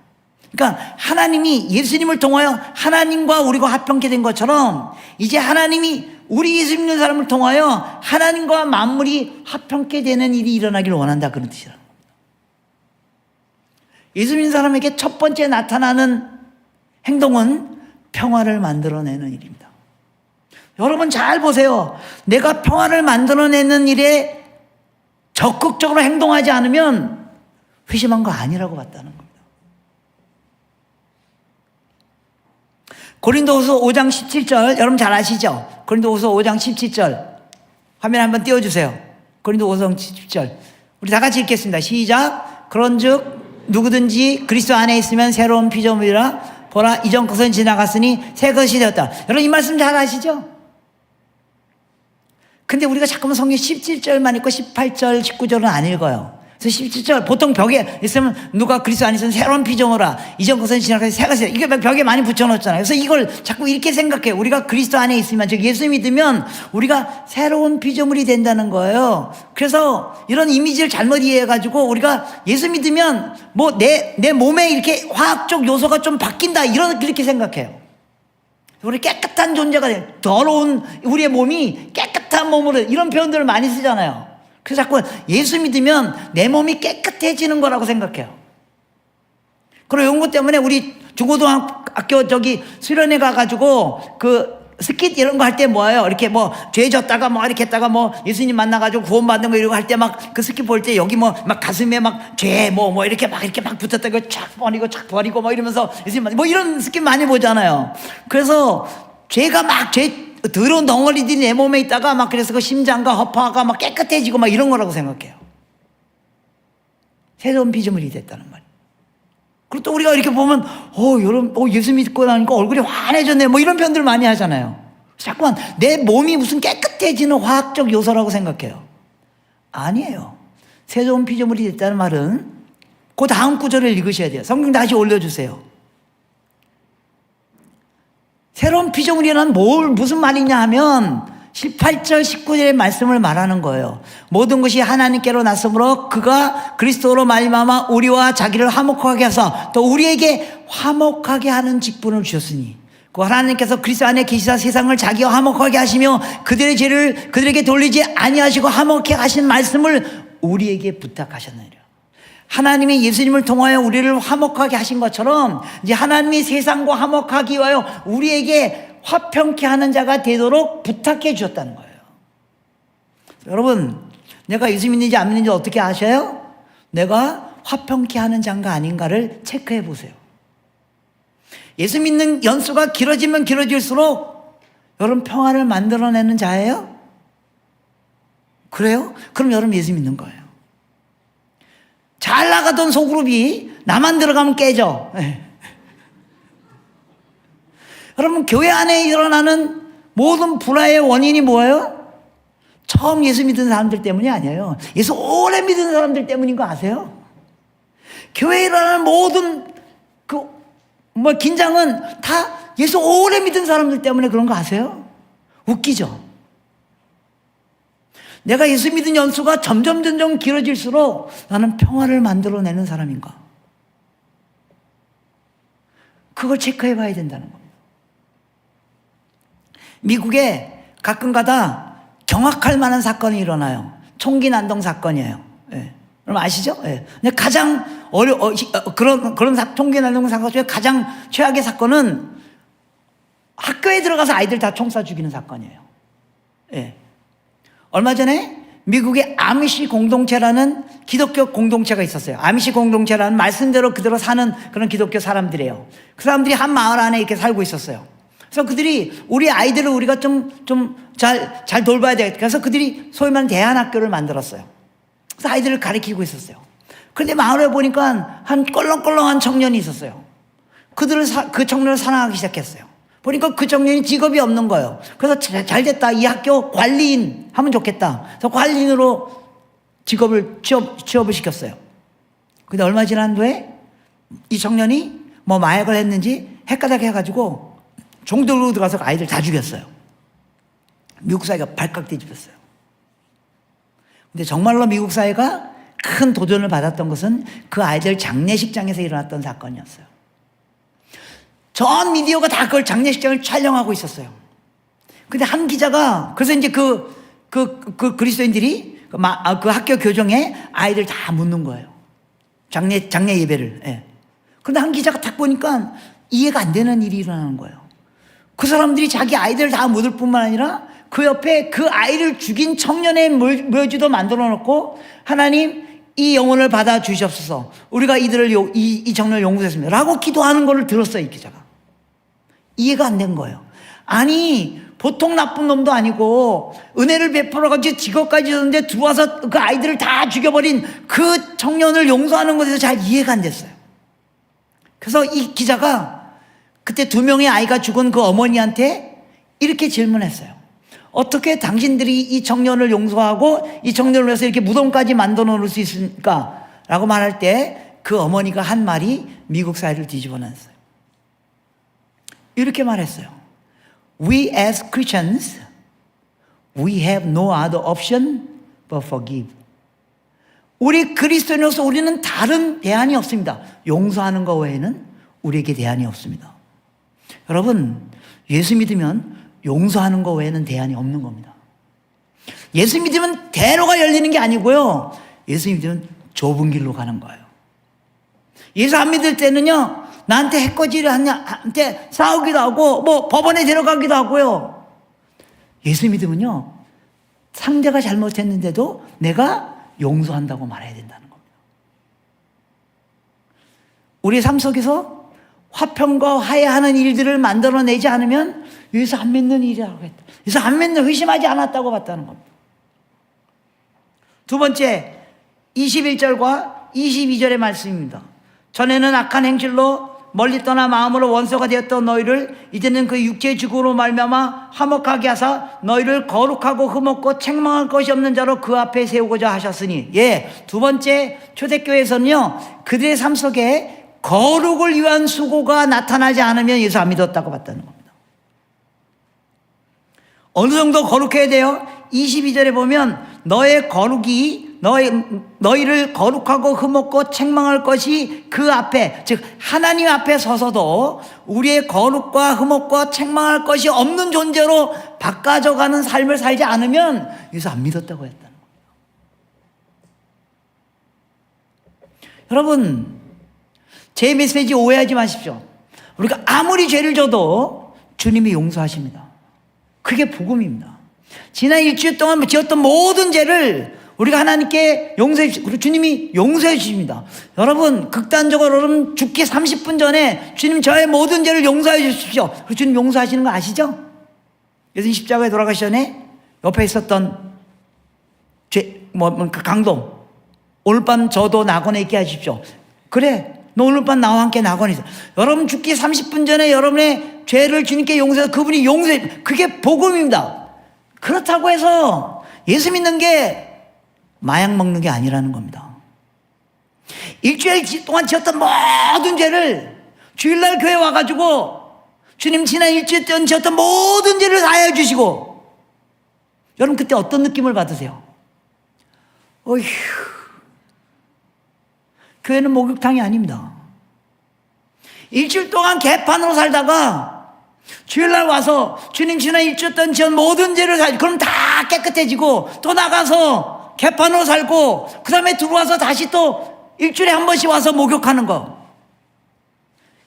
Speaker 2: 그러니까 하나님이 예수님을 통하여 하나님과 우리가 화평케 된 것처럼 이제 하나님이 우리 예수 믿는 사람을 통하여 하나님과 만물이 화평케 되는 일이 일어나기를 원한다, 그런 뜻이라는 겁니다. 예수 믿는 사람에게 첫 번째 나타나는 행동은 평화를 만들어내는 일입니다. 여러분 잘 보세요. 내가 평화를 만들어내는 일에 적극적으로 행동하지 않으면 회심한 거 아니라고 봤다는 겁니다. 고린도후서 5장 17절 여러분 잘 아시죠? 고린도후서 5장 17절 화면 한번 띄워주세요. 고린도후서 17절 우리 다 같이 읽겠습니다. 시작. 그런즉 누구든지 그리스도 안에 있으면 새로운 피조물이라 보라 이전 것은 지나갔으니 새 것이 되었다. 여러분 이 말씀 잘 아시죠? 근데 우리가 자꾸만 성경 17절만 읽고 18절 19절은 안 읽어요. 그래서 17절 보통 벽에 있으면 누가 그리스도 안에 있으면 새로운 피조물아 이전 것은 지나가서 새 것이 되었다. 이게 벽에 많이 붙여놓잖아요. 그래서 이걸 자꾸 이렇게 생각해요. 우리가 그리스도 안에 있으면 즉 예수 믿으면 우리가 새로운 피조물이 된다는 거예요. 그래서 이런 이미지를 잘못 이해해가지고 우리가 예수 믿으면 뭐 내 몸에 이렇게 화학적 요소가 좀 바뀐다 이렇게 생각해요. 우리 깨끗한 존재가 돼요. 더러운 우리의 몸이 깨끗한 몸으로 이런 표현들을 많이 쓰잖아요. 그래서 자꾸 예수 믿으면 내 몸이 깨끗해지는 거라고 생각해요. 그리고 이런 것 때문에 우리 중고등학교 수련회 가가지고 그 스킷 이런 거 할 때 뭐예요? 이렇게 뭐 죄 졌다가 뭐 이렇게 했다가 뭐 예수님 만나가지고 구원받는 거 이런 거 할 때 막 그 스킷 볼 때 여기 뭐 막 가슴에 막 죄 뭐 이렇게 막 붙었다가 쫙 버리고 뭐 이러면서 예수님 뭐 이런 스킷 많이 보잖아요. 그래서 죄가 막 더러운 덩어리들이 내 몸에 있다가 막 그래서 그 심장과 허파가 막 깨끗해지고 막 이런 거라고 생각해요. 새로운 피조물이 됐다는 말이에요. 그리고 또 우리가 이렇게 보면 여러분 예수 믿고 나니까 얼굴이 환해졌네 뭐 이런 표현들 많이 하잖아요. 자꾸만 내 몸이 무슨 깨끗해지는 화학적 요소라고 생각해요. 아니에요. 새로운 피조물이 됐다는 말은 그 다음 구절을 읽으셔야 돼요. 성경 다시 올려주세요. 새로운 피조물이란 무슨 말이냐 하면 18절 19절의 말씀을 말하는 거예요. 모든 것이 하나님께로 났으므로 그가 그리스도로 말미암아 우리와 자기를 화목하게 하사 또 우리에게 화목하게 하는 직분을 주셨으니 그 하나님께서 그리스도 안에 계시사 세상을 자기와 화목하게 하시며 그들의 죄를 그들에게 돌리지 아니하시고 화목하게 하신 말씀을 우리에게 부탁하셨느니라. 하나님이 예수님을 통하여 우리를 화목하게 하신 것처럼 이제 하나님이 세상과 화목하기 위하여 우리에게 화평케 하는 자가 되도록 부탁해 주셨다는 거예요. 여러분, 내가 예수 믿는지 안 믿는지 어떻게 아셔요? 내가 화평케 하는 자인가 아닌가를 체크해 보세요. 예수 믿는 연수가 길어지면 길어질수록 여러분 평화를 만들어내는 자예요? 그래요? 그럼 여러분 예수 믿는 거예요. 잘 나가던 소그룹이 나만 들어가면 깨져. 여러분 교회 안에 일어나는 모든 불화의 원인이 뭐예요? 처음 예수 믿은 사람들 때문이 아니에요. 예수 오래 믿은 사람들 때문인 거 아세요? 교회에 일어나는 모든 긴장은 다 예수 오래 믿은 사람들 때문에 그런 거 아세요? 웃기죠? 내가 예수 믿은 연수가 점점 길어질수록 나는 평화를 만들어내는 사람인가? 그걸 체크해 봐야 된다는 겁니다. 미국에 가끔 가다 경악할 만한 사건이 일어나요. 총기 난동 사건이에요. 예. 여러분 아시죠? 예. 근데 가장 그런 총기 난동 사건 중에 가장 최악의 사건은 학교에 들어가서 아이들 다 총 쏴 죽이는 사건이에요. 예. 얼마 전에 미국의 아미시 공동체라는 기독교 공동체가 있었어요. 아미시 공동체라는 말씀대로 그대로 사는 그런 기독교 사람들이에요. 그 사람들이 한 마을 안에 이렇게 살고 있었어요. 그래서 그들이 우리 아이들을 우리가 잘 돌봐야 되겠다. 그래서 그들이 소위 말하는 대안학교를 만들었어요. 그래서 아이들을 가르치고 있었어요. 그런데 마을에 보니까 한 껄렁껄렁한 청년이 있었어요. 그 청년을 사랑하기 시작했어요. 보니까 그 청년이 직업이 없는 거예요. 그래서 잘 됐다. 이 학교 관리인 하면 좋겠다. 그래서 관리인으로 취업을 시켰어요. 근데 얼마 지난 후에 이 청년이 뭐 마약을 했는지 헷가닥 해가지고 종들로 들어가서 아이들 다 죽였어요. 미국 사회가 발칵 뒤집혔어요. 근데 정말로 미국 사회가 큰 도전을 받았던 것은 그 아이들 장례식장에서 일어났던 사건이었어요. 전 미디어가 다 그걸 장례식장을 촬영하고 있었어요. 근데 한 기자가 그래서 이제 그 그리스도인들이 그 학교 교정에 아이들 다 묻는 거예요. 장례 예배를. 예. 그런데 한 기자가 딱 보니까 이해가 안 되는 일이 일어나는 거예요. 그 사람들이 자기 아이들 다 묻을 뿐만 아니라 그 옆에 그 아이를 죽인 청년의 묘지도 만들어 놓고 하나님 이 영혼을 받아 주시옵소서. 우리가 이 청년을 용서했습니다. 라고 기도하는 것을 들었어요, 이 기자가. 이해가 안 된 거예요. 아니, 보통 나쁜 놈도 아니고 은혜를 베풀어가지고 직업까지 줬는데 들어와서 그 아이들을 다 죽여버린 그 청년을 용서하는 것에서 잘 이해가 안 됐어요. 그래서 이 기자가 그때 2명의 아이가 죽은 그 어머니한테 이렇게 질문했어요. 어떻게 당신들이 이 청년을 용서하고 이 청년을 위해서 이렇게 무덤까지 만들어 놓을 수 있습니까? 라고 말할 때 그 어머니가 한 말이 미국 사회를 뒤집어 놨어요. 이렇게 말했어요. We as Christians, we have no other option but forgive. 우리 그리스도인으로서 우리는 다른 대안이 없습니다. 용서하는 것 외에는 우리에게 대안이 없습니다. 여러분, 예수 믿으면 용서하는 것 외에는 대안이 없는 겁니다. 예수 믿으면 대로가 열리는 게 아니고요. 예수 믿으면 좁은 길로 가는 거예요. 예수 안 믿을 때는요, 나한테 해코지를 한테 싸우기도 하고, 뭐 법원에 데려가기도 하고요. 예수 믿으면요, 상대가 잘못했는데도 내가 용서한다고 말해야 된다는 겁니다. 우리의 삶 속에서 화평과 화해하는 일들을 만들어내지 않으면 예수 안 믿는 일이라고 했다. 예수 안 믿는 의심하지 않았다고 봤다는 겁니다. 두 번째, 21절과 22절의 말씀입니다. 전에는 악한 행실로 멀리 떠나 마음으로 원수가 되었던 너희를 이제는 그 육체의 죽음으로 말미암아 화목하게 하사 너희를 거룩하고 흠없고 책망할 것이 없는 자로 그 앞에 세우고자 하셨으니. 두 번째, 초대교회에서는요, 그들의 삶 속에 거룩을 위한 수고가 나타나지 않으면 예수 안 믿었다고 봤다는 겁니다. 어느 정도 거룩해야 돼요? 22절에 보면 너의 거룩이 너희를 거룩하고 흠없고 책망할 것이 그 앞에, 즉 하나님 앞에 서서도 우리의 거룩과 흠없고 책망할 것이 없는 존재로 바꿔져가는 삶을 살지 않으면 예수 안 믿었다고 했다는 거예요. 여러분, 제 메시지 오해하지 마십시오. 우리가 아무리 죄를 져도 주님이 용서하십니다. 그게 복음입니다. 지난 일주일 동안 지었던 모든 죄를 우리가 하나님께 용서해 주시고, 그리고 주님이 용서해 주십니다. 여러분, 극단적으로 여러분 죽기 30분 전에 주님 저의 모든 죄를 용서해 주십시오. 그리고 주님 용서하시는 거 아시죠? 예수님 십자가에 돌아가시 전에 옆에 있었던 그 강도, 오늘 밤 저도 낙원에 있게 하십시오. 그래, 너 오늘 밤 나와 함께 낙원에 있어. 여러분 죽기 30분 전에 여러분의 죄를 주님께 용서해서 그분이 용서해, 그게 복음입니다. 그렇다고 해서 예수 믿는 게 마약 먹는 게 아니라는 겁니다. 일주일 동안 지었던 모든 죄를 주일날 교회 와가지고 주님 지난 일주일 동안 지었던 모든 죄를 사하여 주시고, 여러분 그때 어떤 느낌을 받으세요? 어휴, 교회는 목욕탕이 아닙니다. 일주일 동안 개판으로 살다가 주일날 와서 주님 지난 일주일 동안 지은 모든 죄를 사하여, 그럼 다 깨끗해지고 또 나가서 개판으로 살고 그 다음에 들어와서 다시 또 일주일에 한 번씩 와서 목욕하는 거.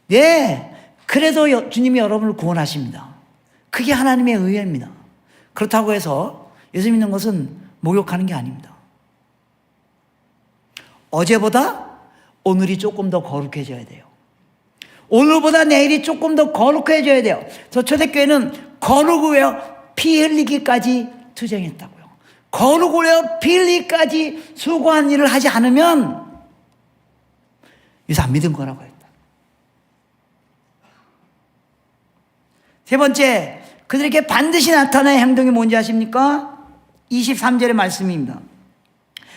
Speaker 2: 네, 그래도 주님이 여러분을 구원하십니다. 그게 하나님의 의회입니다. 그렇다고 해서 예수 믿는 것은 목욕하는 게 아닙니다. 어제보다 오늘이 조금 더 거룩해져야 돼요. 오늘보다 내일이 조금 더 거룩해져야 돼요. 저 초대교회는 거룩을 위하여 피 흘리기까지 투쟁했다고요. 거룩을 위하여 피 흘리기까지 수고한 일을 하지 않으면 예수 안 믿은 거라고 했다. 세 번째, 그들에게 반드시 나타나는 행동이 뭔지 아십니까? 23절의 말씀입니다.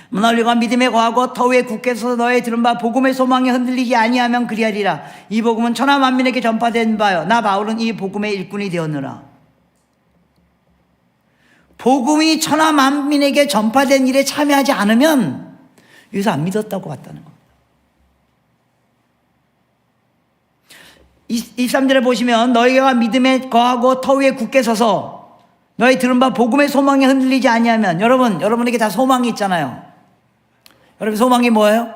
Speaker 2: 너희가 믿음에 거하고 터 위에 굳게 서서 너의 들은 바 복음의 소망에 흔들리지 아니하면 그리하리라. 이 복음은 천하 만민에게 전파된 바요, 나 바울은 이 복음의 일꾼이 되었느라. 복음이 천하 만민에게 전파된 일에 참여하지 않으면 예수 안 믿었다고 봤다는 겁니다. 23절에 보시면 너희가 믿음에 거하고 터 위에 굳게 서서 너희 들은 바 복음의 소망에 흔들리지 아니하면, 여러분에게 다 소망이 있잖아요. 여러분 소망이 뭐예요?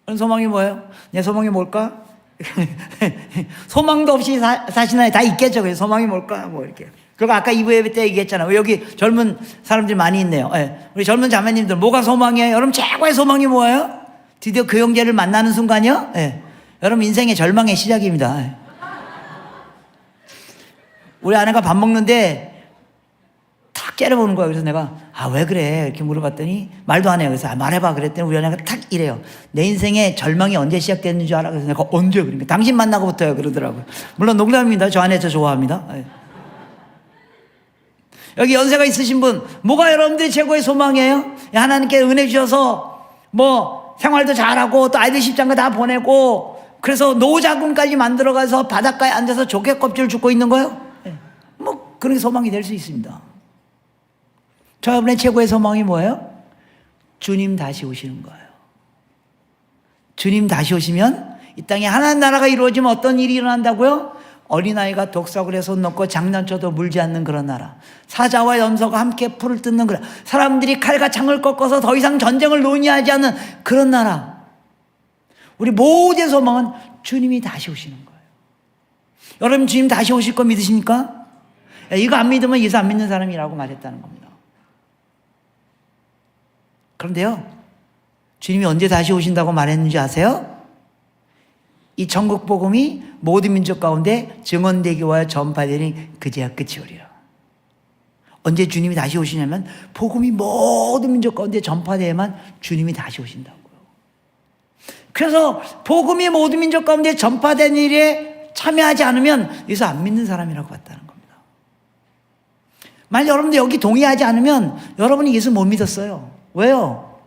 Speaker 2: 여러분 소망이 뭐예요? 내 소망이 뭘까? 소망도 없이 사시나요? 다 있겠죠. 그래서 소망이 뭘까? 뭐 이렇게. 그리고 아까 2부 예배 때 얘기했잖아요. 여기 젊은 사람들이 많이 있네요. 네. 우리 젊은 자매님들 뭐가 소망이에요? 여러분 최고의 소망이 뭐예요? 드디어 그 형제를 만나는 순간이요? 네. 여러분 인생의 절망의 시작입니다. 네. 우리 아내가 밥 먹는데 탁 째려보는 거예요. 그래서 내가 왜 그래? 이렇게 물어봤더니 말도 안 해요. 그래서 말해봐 그랬더니 우리 아내가 탁 이래요. 내 인생의 절망이 언제 시작됐는 줄 알아? 그래서 내가 언제? 그러니까 당신 만나고부터요 그러더라고요. 물론 농담입니다. 저 아내 저 좋아합니다. 네. 여기 연세가 있으신 분, 뭐가 여러분들이 최고의 소망이에요? 하나님께 은혜 주셔서 뭐 생활도 잘하고 또 아이들 십장가 다 보내고 그래서 노자금까지 만들어가서 바닷가에 앉아서 조개 껍질을 줍고 있는 거예요? 네. 뭐 그런 소망이 될 수 있습니다. 저 여러분의 최고의 소망이 뭐예요? 주님 다시 오시는 거예요. 주님 다시 오시면 이 땅에 하나님 나라가 이루어지면 어떤 일이 일어난다고요? 어린아이가 독사굴에 손 넣고 장난쳐도 물지 않는 그런 나라, 사자와 염소가 함께 풀을 뜯는 그런, 사람들이 칼과 창을 꺾어서 더 이상 전쟁을 논의하지 않는 그런 나라. 우리 모두의 소망은 주님이 다시 오시는 거예요. 여러분 주님 다시 오실 거 믿으십니까? 이거 안 믿으면 예수 안 믿는 사람이라고 말했다는 겁니다. 그런데요, 주님이 언제 다시 오신다고 말했는지 아세요? 이 천국 복음이 모든 민족 가운데 증언되기 위하여 전파되니 그제야 끝이 오리라. 언제 주님이 다시 오시냐면 복음이 모든 민족 가운데 전파되야만 주님이 다시 오신다고요. 그래서 복음이 모든 민족 가운데 전파된 일에 참여하지 않으면 예수 안 믿는 사람이라고 봤다는 겁니다. 만약 여러분들 여기 동의하지 않으면 여러분이 예수 못 믿었어요. 왜요?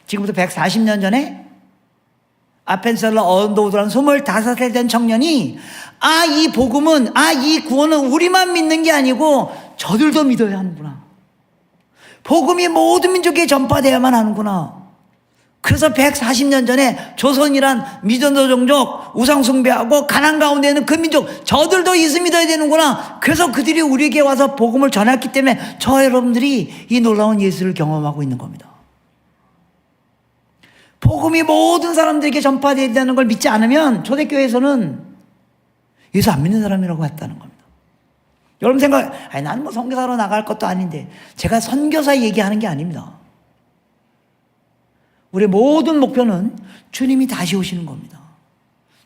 Speaker 2: 지금부터 140년 전에 아펜셀러 언더우드라는 25살 된 청년이 이 복음은, 이 구원은 우리만 믿는 게 아니고 저들도 믿어야 하는구나. 복음이 모든 민족에 전파되어야만 하는구나. 그래서 140년 전에 조선이란 미전도 종족, 우상숭배하고 가난 가운데 있는 그 민족, 저들도 예수 믿어야 되는구나. 그래서 그들이 우리에게 와서 복음을 전했기 때문에 저 여러분들이 이 놀라운 예수를 경험하고 있는 겁니다. 복음이 모든 사람들에게 전파되어야 된다는 걸 믿지 않으면 초대교회에서는 예수 안 믿는 사람이라고 했다는 겁니다. 여러분 생각, 나는 뭐 선교사로 나갈 것도 아닌데. 제가 선교사 얘기하는 게 아닙니다. 우리의 모든 목표는 주님이 다시 오시는 겁니다.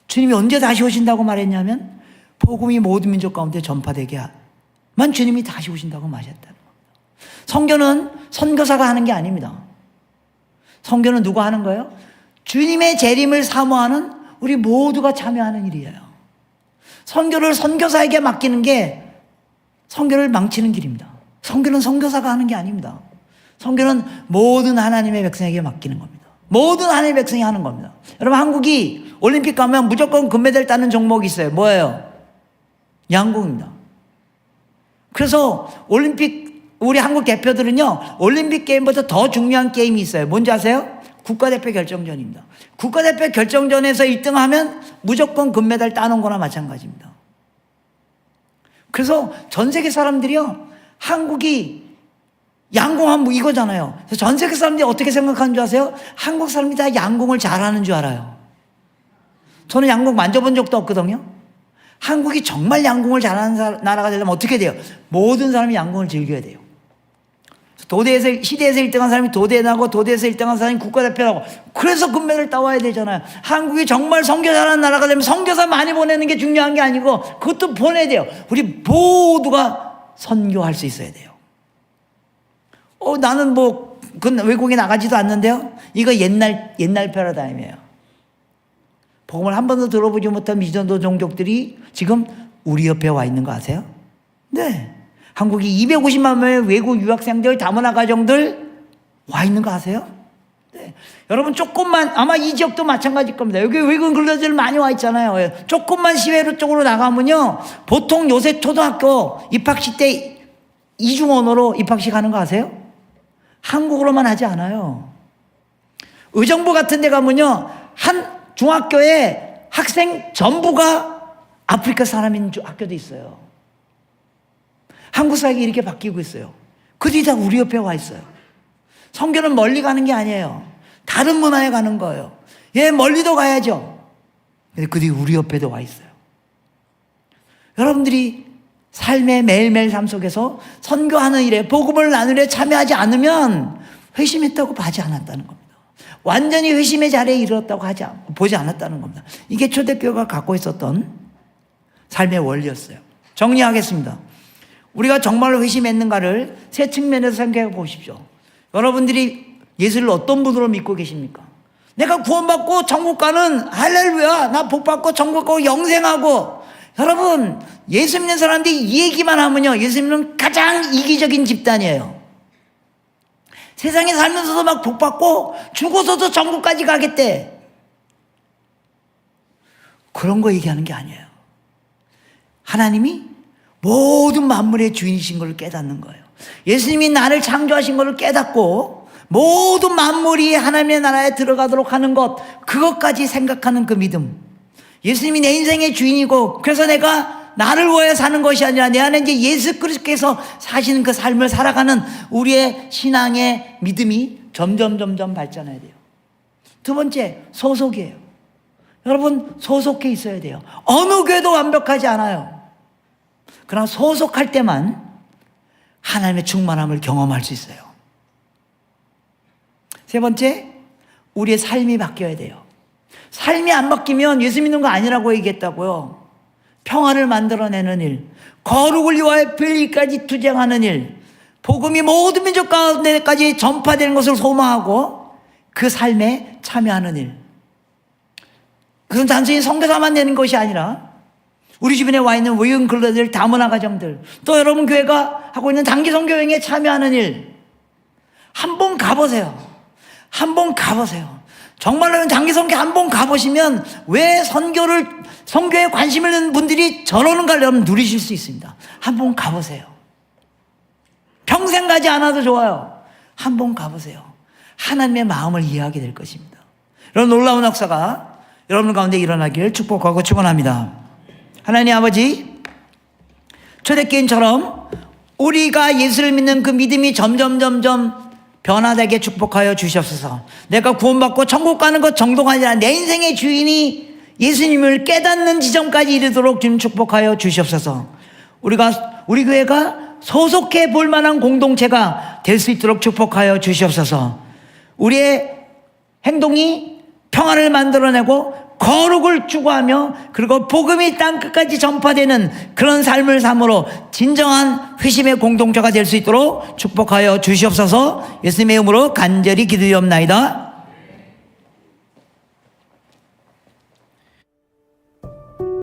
Speaker 2: 주님이 언제 다시 오신다고 말했냐면 복음이 모든 민족 가운데 전파되게 만 주님이 다시 오신다고 말했다는 겁니다. 선교는 선교사가 하는 게 아닙니다. 선교는 누가 하는 거예요? 주님의 재림을 사모하는 우리 모두가 참여하는 일이에요. 선교를 선교사에게 맡기는 게 선교를 망치는 길입니다. 선교는 선교사가 하는 게 아닙니다. 선교는 모든 하나님의 백성에게 맡기는 겁니다. 모든 하나님의 백성이 하는 겁니다. 여러분 한국이 올림픽 가면 무조건 금메달 따는 종목이 있어요. 뭐예요? 양궁입니다. 그래서 올림픽 우리 한국 대표들은요 올림픽 게임보다 더 중요한 게임이 있어요. 뭔지 아세요? 국가대표 결정전입니다. 국가대표 결정전에서 1등하면 무조건 금메달 따는 거나 마찬가지입니다. 그래서 전 세계 사람들이요 한국이 양궁하면 이거잖아요. 그래서 전 세계 사람들이 어떻게 생각하는 줄 아세요? 한국 사람들이 다 양궁을 잘하는 줄 알아요. 저는 양궁 만져본 적도 없거든요. 한국이 정말 양궁을 잘하는 나라가 되려면 어떻게 돼요? 모든 사람이 양궁을 즐겨야 돼요. 시대에서 1등한 사람이 도대에 나고 도대에서 1등한 사람이 국가대표라고. 그래서 금메달을 따와야 되잖아요. 한국이 정말 선교 잘하는 나라가 되면 선교사 많이 보내는 게 중요한 게 아니고 그것도 보내야 돼요. 우리 모두가 선교할 수 있어야 돼요. 나는 외국에 나가지도 않는데요. 이거 옛날 패러다임이에요. 복음을 한 번도 들어보지 못한 미전도 종족들이 지금 우리 옆에 와 있는 거 아세요? 네. 한국이 250만 명의 외국 유학생들, 다문화 가정들 와 있는 거 아세요? 네. 여러분 조금만, 아마 이 지역도 마찬가지일 겁니다. 여기 외국 근로자들 많이 와 있잖아요. 조금만 시외로 쪽으로 나가면요. 보통 요새 초등학교 입학식 때 이중 언어로 입학식 하는 거 아세요? 한국어로만 하지 않아요. 의정부 같은 데 가면요. 한 중학교에 학생 전부가 아프리카 사람인 학교도 있어요. 한국 사회가 이렇게 바뀌고 있어요. 그들이 다 우리 옆에 와 있어요. 선교는 멀리 가는 게 아니에요. 다른 문화에 가는 거예요. 멀리도 가야죠. 근데 그들이 우리 옆에도 와 있어요. 여러분들이 삶의 매일매일 삶 속에서 선교하는 일에 복음을 나누려 참여하지 않으면 회심했다고 보지 않았다는 겁니다. 완전히 회심의 자리에 이르렀다고 보지 않았다는 겁니다. 이게 초대교회가 갖고 있었던 삶의 원리였어요. 정리하겠습니다. 우리가 정말로 회심했는가를 세 측면에서 생각해 보십시오. 여러분들이 예수를 어떤 분으로 믿고 계십니까? 내가 구원받고 천국 가는 할렐루야, 나 복받고 천국 가고 영생하고. 여러분 예수 믿는 사람들이 이 얘기만 하면요 예수 믿는 가장 이기적인 집단이에요. 세상에 살면서도 막 복받고 죽어서도 천국까지 가겠대. 그런 거 얘기하는 게 아니에요. 하나님이 모든 만물의 주인이신 걸 깨닫는 거예요. 예수님이 나를 창조하신 걸 깨닫고 모든 만물이 하나님의 나라에 들어가도록 하는 것, 그것까지 생각하는 그 믿음. 예수님이 내 인생의 주인이고 그래서 내가 나를 위해 사는 것이 아니라 내 안에 이제 예수 그리스도께서 사시는 그 삶을 살아가는 우리의 신앙의 믿음이 점점 발전해야 돼요. 두 번째, 소속이에요. 여러분 소속해 있어야 돼요. 어느 교회도 완벽하지 않아요. 그러나 소속할 때만 하나님의 충만함을 경험할 수 있어요. 세 번째, 우리의 삶이 바뀌어야 돼요. 삶이 안 바뀌면 예수 믿는 거 아니라고 얘기했다고요. 평화를 만들어내는 일, 거룩을 위하여 별일까지 투쟁하는 일, 복음이 모든 민족 가운데까지 전파되는 것을 소망하고 그 삶에 참여하는 일. 그건 단순히 선교사만 되는 것이 아니라 우리 주변에 와 있는 외국 근로자들, 다문화 가정들, 또 여러분 교회가 하고 있는 단기 선교 여행에 참여하는 일, 한번 가보세요. 한번 가보세요. 정말로 단기 선교 한번 가보시면 왜 선교에 관심 있는 분들이 저러는가를 여러분 누리실 수 있습니다. 한번 가보세요. 평생 가지 않아도 좋아요. 한번 가보세요. 하나님의 마음을 이해하게 될 것입니다. 이런 놀라운 역사가 여러분 가운데 일어나기를 축복하고 축원합니다. 하나님 아버지, 초대교인처럼 우리가 예수를 믿는 그 믿음이 점점 변화되게 축복하여 주시옵소서. 내가 구원받고 천국 가는 것 정도가 아니라 내 인생의 주인이 예수님을 깨닫는 지점까지 이르도록 좀 축복하여 주시옵소서. 우리 교회가 소속해 볼 만한 공동체가 될 수 있도록 축복하여 주시옵소서. 우리의 행동이 평화를 만들어내고 거룩을 추구하며 그리고 복음이 땅끝까지 전파되는 그런 삶을 삶으로 진정한 회심의 공동체가 될 수 있도록 축복하여 주시옵소서. 예수님의 이름으로 간절히 기도드리옵나이다.